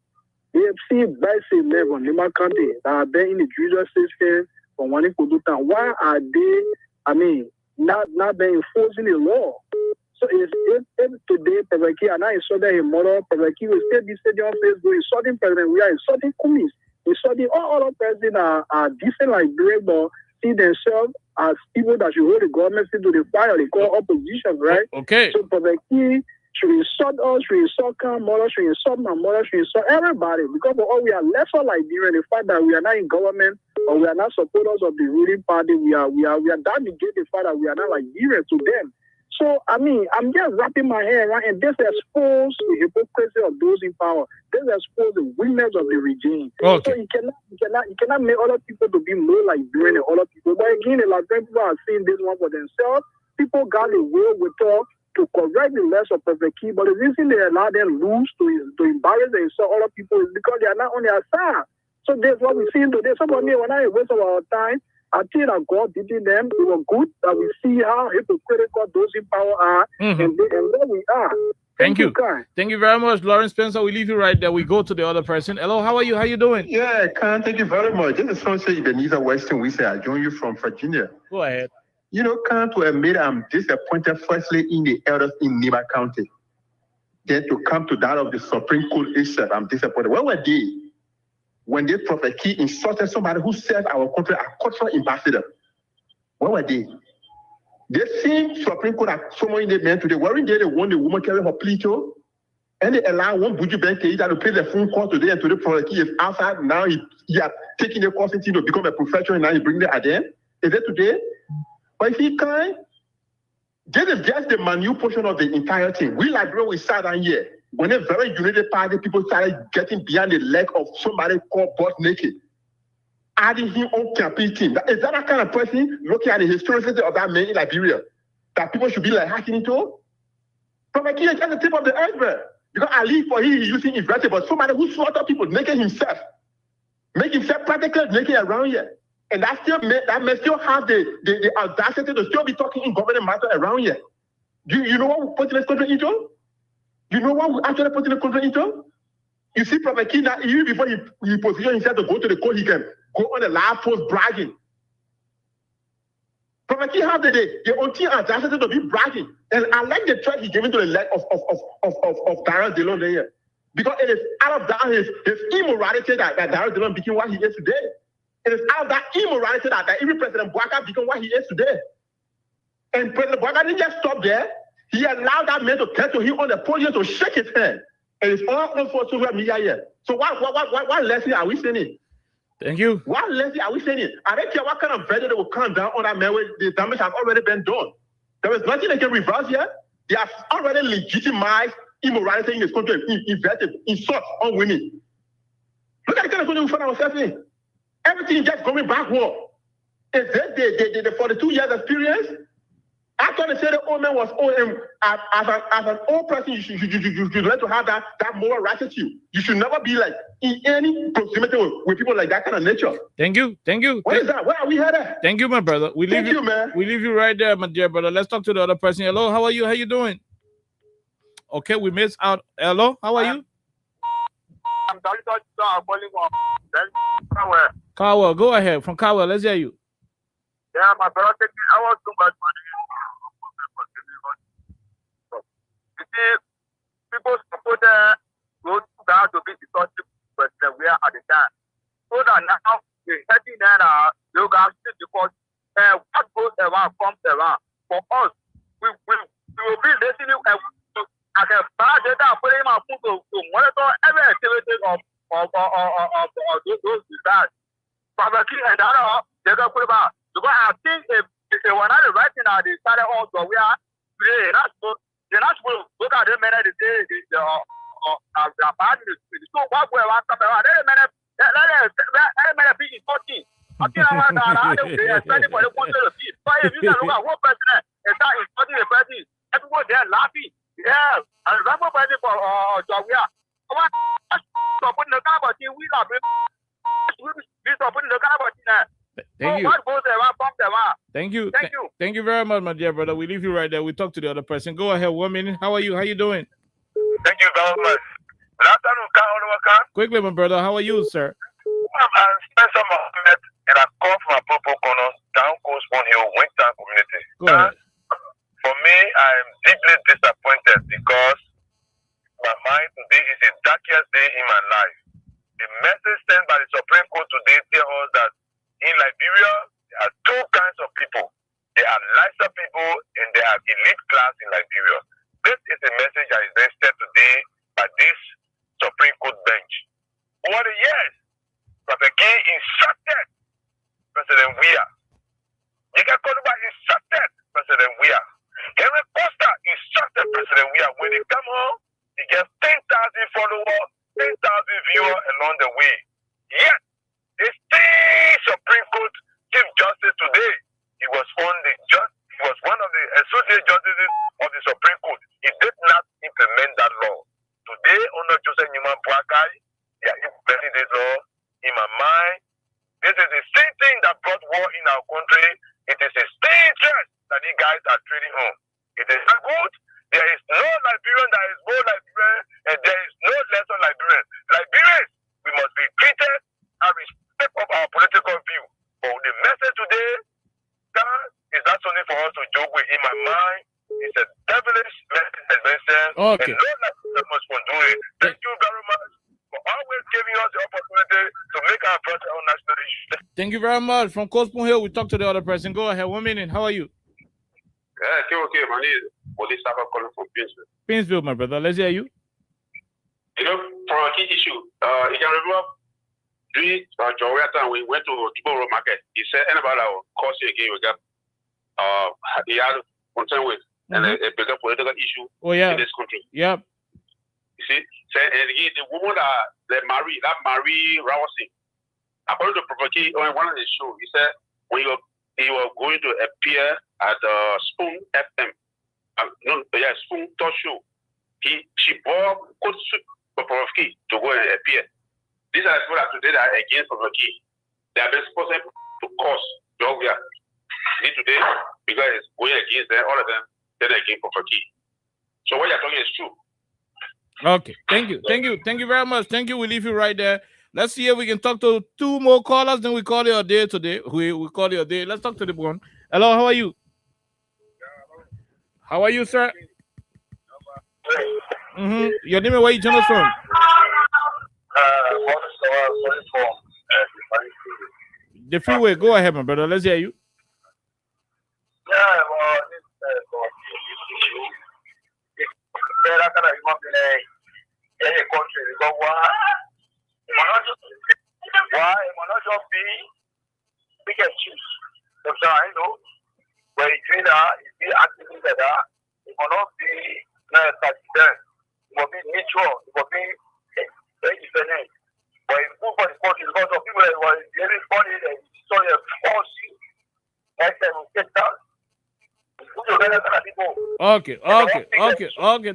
They have seen basic level in Lima County that are there in the judicial system from wanting to do that. Why are they, not been enforcing the law. So if today Pavaki and I saw that his mother Pavaki will still be sitting on Facebook insulting president, we are insulting Kumis, insulting all other presidents are decent like great, but see themselves as people that should hold the government to the fire. They call opposition, right? Okay. So Pavaki should insult us, should insult our mother, should insult my mother, should insult everybody because of all we are lesser Liberian. The fact that we are not in government or we are not supporters of the ruling party, we are that negate the fact that we are not Liberian to them. So, I mean, I'm just wrapping my head around, and this exposes the hypocrisy of those in power. This exposes the weakness of the regime. Okay. So you cannot make other people to be more Liberian than other people. But again, the Liberian people are seeing this one for themselves. People got the will with us to correct the less of perfect key, but the reason they allow them lose to embarrass and insult other people is because they are not on their side. So that's what we're seeing today. Somebody, when I waste our time, I think that God beating them, it was good that we see how hypocritical those in power are and where we are. Thank you. Thank you very much, Lawrence Spencer. We leave you right there. We go to the other person. Hello, how are you? How you doing? Yeah, Khan, thank you very much. This is Sunset Ebenezer Weston. We say I join you from Virginia. Go ahead. You know, Khan, to admit I'm disappointed firstly in the elders in Nima County. Then to come to that of the Supreme Court itself, I'm disappointed. Where were they when they Prophet Key insulted somebody who served our country as cultural ambassador? Where were they? They seen Supreme Court as someone in the men today. Weren't they the one the woman carry her plea to? And they allow one Buju Ben Keita to pay the phone call today, and today Prophet Key is outside. Now he are taking the course into to become a professional, and now he bring the again. Is it today? But if he can, this is just the minute portion of the entire thing. We Liberians, we sat down here. When a very united party, people started getting behind the leg of somebody called Butt Naked, adding him on campaign team. Is that a kind of person looking at the historicity of that man in Liberia that people should be like hacking into? Prophet Key is just the tip of the iceberg. Because I live for him, he's using inverted, but somebody who slaughter people naked himself, make himself practically naked around here. And that may still have the audacity to still be talking in government matter around here. You know what we're putting this country into? You know what we actually putting the country into? You see, Prophet Key, now, even before he positioned himself to go to the court, he can go on the live post bragging. Prophet Key have the only audacity to be bragging. And I like the threat he gave into the leg of Darrell Dillon there. Because it is out of that his immorality that Darrell Dillon became what he is today. It is out of that immorality that even President Bouaka became what he is today. And President Bouaka didn't just stop there. He allowed that man to turn to him on the podium to shake his hand. And it's all on for social media here. So what lesson are we saying? Thank you. What lesson are we saying? I don't care what kind of verdict will come down on that man where the damage has already been done. There is nothing they can reverse here. They have already legitimized immorality in this country, invested insult on women. Look at the kind of country we find ourselves in. Everything just going backward. Is this the 42 years experience? After they say the old man was old, and as an old person, you should learn to have that moral attitude. You should never be like in any proximity with people like that kind of nature. Thank you. Thank you. What is that? Where are we headed? Thank you, my brother. We leave Thank you, man. We leave you right there, my dear brother. Let's talk to the other person. Hello, how are you? How you doing? Okay, we missed out. Hello, how are you? I'm calling from Kawa. Kawa, go ahead. From Kawa, let's hear you. Yeah, my brother, I want too much money. You see, people support go down to be distorted, but we are at the time. So that now, the heading there, you guys see because what goes around comes around. For us, we will be listening I can buy data, put in my food to monitor every activity of those designs. Probably and that they're going to put about. Because I think if they were not writing out, they started also we are today. They're not supposed to look at them and they say the partners. So what we're talking about, let them be important. I think they are spending for the country to be. But if you can look at one person and start insulting the person, everyone there laughing. Yeah, and remember person for Jawia. Putting the kind of thing we are putting the kind of thing. Thank you. What goes around comes around. Thank you. Thank you very much, my dear brother. We leave you right there. We talk to the other person. Go ahead, 1 minute. How are you? How you doing? Thank you very much. Good afternoon, quickly, my brother. How are you, sir? I'm Spencer Mohammed, and I call from Apopo Corners, down Coast One Hill, Winter community. Go ahead. For me, I'm deeply disappointed because my mind today is the darkest day in my life. The message sent by the Supreme Court today tells us that in Liberia, there are two kinds of people. There are lesser people and there are elite class in Liberia. This is a message that is being said today by this Supreme Court bench. Over the years, Prophet King instructed President Weah. Nika Koduba instructed President Weah. Henry Costa instructed President Weah. When he come home, he gets 10,000 followers, 10,000 viewers along the way. Yet, the same Supreme Court Chief Justice today, he was one of the associate justices of the Supreme Court. He did not implement that law. Today, under Joseph Newman Boakai, they are implementing this law. In my mind, this is the same thing that brought war in our country. It is a state interest that these guys are trading on. It is not good. There is no Liberian that is more Liberian, and there is no lesser Liberian. Liberians, we must be treated and respect of our political view. But the message today, God, is not something for us to joke with. In my mind, it's a devilish message. Okay. And no Liberian must do it. Thank you very much for always giving us the opportunity to make our voice on national issues. Thank you very much. From Coast Point Hill, we talk to the other person. Go ahead. 1 minute. How are you? Okay. My name is Police Saba calling from Pinsville. Pinsville, my brother. Let's hear you. You know, for a key issue, you can remember during Joria time we went to Tuboro Market. He said anybody that will cause you again, we got he had concern with and a bigger political issue in this country. Yep. You see, and again, the woman that Marie Rawasi, according to Prophet Key on one of the show, he said when he was going to appear at Spoon FM, Spoon Talk Show, she bought coat suit for Prophet Key to go and appear. These are the people that today that are against Prophet Key. They are supposed to cause Georgia. Today, because it's going against them, all of them, they're against Prophet Key. So what you're talking is true. Okay. Thank you very much. Thank you. We leave you right there. Let's see if we can talk to 2 more callers. Then we call it a day today. We call it a day. Let's talk to the one. Hello, how are you? How are you, sir? Your name and where you join us from? The freeway. Go ahead, my brother. Let's hear you. Any country, because why it will not just be pick and choose. I know where it's doing that, it's be actively that it will not be it will be mutual, it will be very independent. But it's good for the country because of people that were very funny and so they force you. Next time we get down. Okay.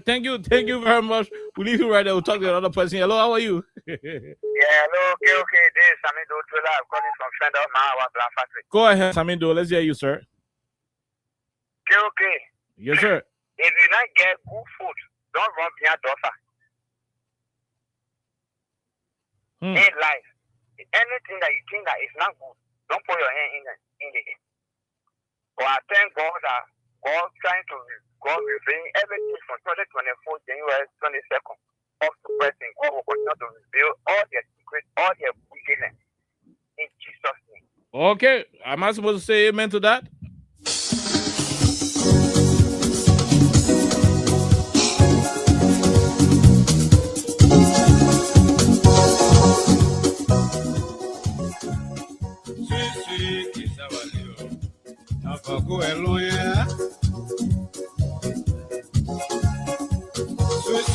Thank you very much. We'll leave you right there. We'll talk to another person. Hello, how are you? Hello, okay. This is Samido Trailer. I'm calling from Fender Mahawa Plan Factory. Go ahead, Samido. Let's hear you, sir. Okay. Yes, sir. If you not get good food, don't run behind the offer. In life, anything that you think that is not good, don't put your hand in the air. But I thank God that God revealing everything from 2024 January 22nd up to present. God will continue to reveal all their secrets, all their wickedness in Jesus' name. Okay. Am I supposed to say amen to that?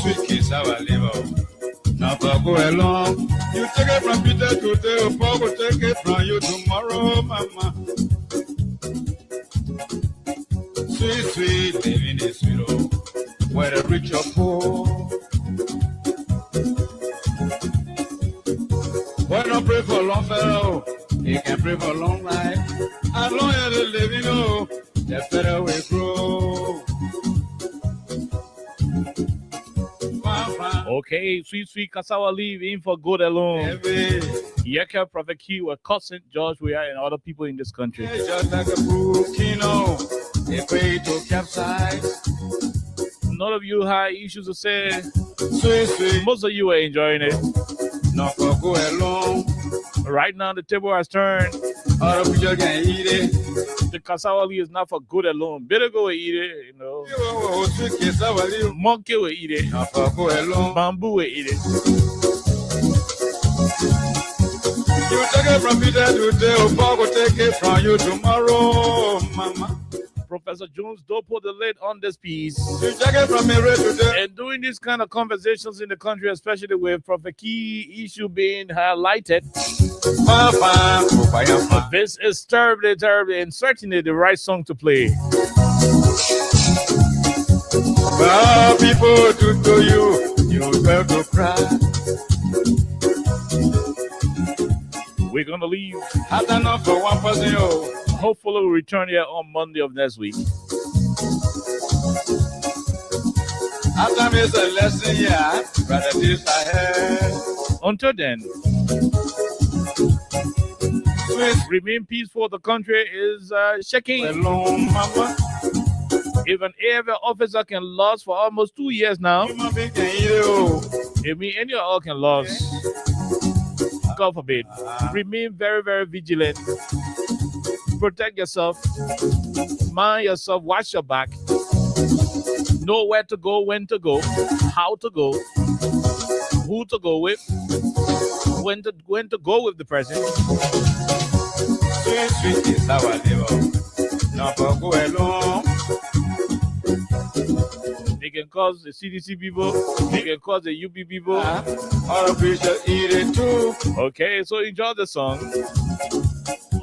Sweet kiss our liver. Now go along. You take it from Peter today, Paul will take it from you tomorrow, mama. Sweet, living is sweet, whether rich or poor. Why not pray for long fellow? You can pray for long life. As long as you live, you know, the better we grow. Okay, sweet cassava leaf in for good alone. Yeka, Prophet Key, were cousin George, we are, and other people in this country. Just like a volcano, a way to capsize. None of you had issues to say. Most of you were enjoying it. Not for go along. Right now, the table has turned. Other people can eat it. The cassava leaf is not for good alone. Better go and eat it, you know. Monkey will eat it. Not for go along. Bamboo will eat it. You take it from me today, or Paul will take it from you tomorrow, mama. Professor Jones Dopo the late on this piece. You take it from me today. And doing these kind of conversations in the country, especially with Prophet Key issue being highlighted. This is terribly, and certainly the right song to play. Well, people to you, you have to cry. We're gonna leave. That's enough for one person, yo. Hopefully we'll return here on Monday of next week. After me is a lesson, yeah. Brother, this I had. Until then, remain peaceful. The country is shaking. If an AFL officer can lose for almost 2 years now, it means any of all can lose. God forbid. Remain very, very vigilant. Protect yourself. Mind yourself. Watch your back. Know where to go, when to go, how to go, who to go with, when to go with the person. Sweet is our liver. Not for go along. They can cause the CDC people, they can cause the UP people. All people eat it too. Okay, so enjoy the song.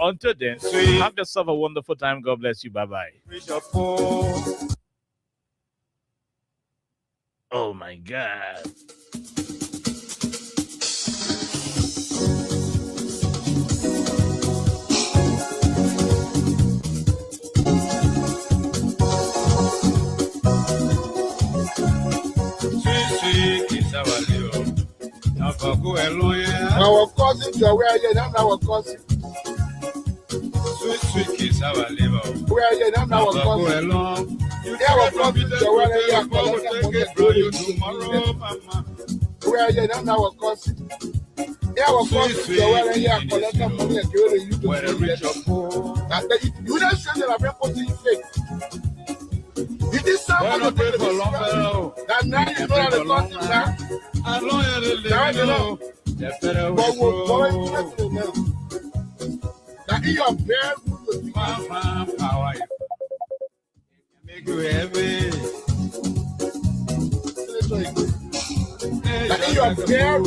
Until then, have yourself a wonderful time. God bless you. Bye-bye. Oh, my God. Our cousin, where are you? Not our cousin. Sweet kids, our liver. Where are you? Not our cousin. You never cousin, where are you? Tomorrow, mama. Where are you? Not our cousin. Our cousin, where are you? Collecting money and giving you to the rich or poor. You don't say that I'm going to fake. You did someone to pay for longer. That now you know how to talk to that. As long as they know, they're better with you. Now in your bed, mama, how are you? Make you happy. Now in your bed,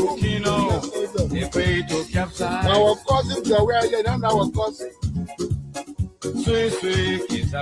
they pay to capsize. Our cousin, where are you? Not our cousin. Sweet, is our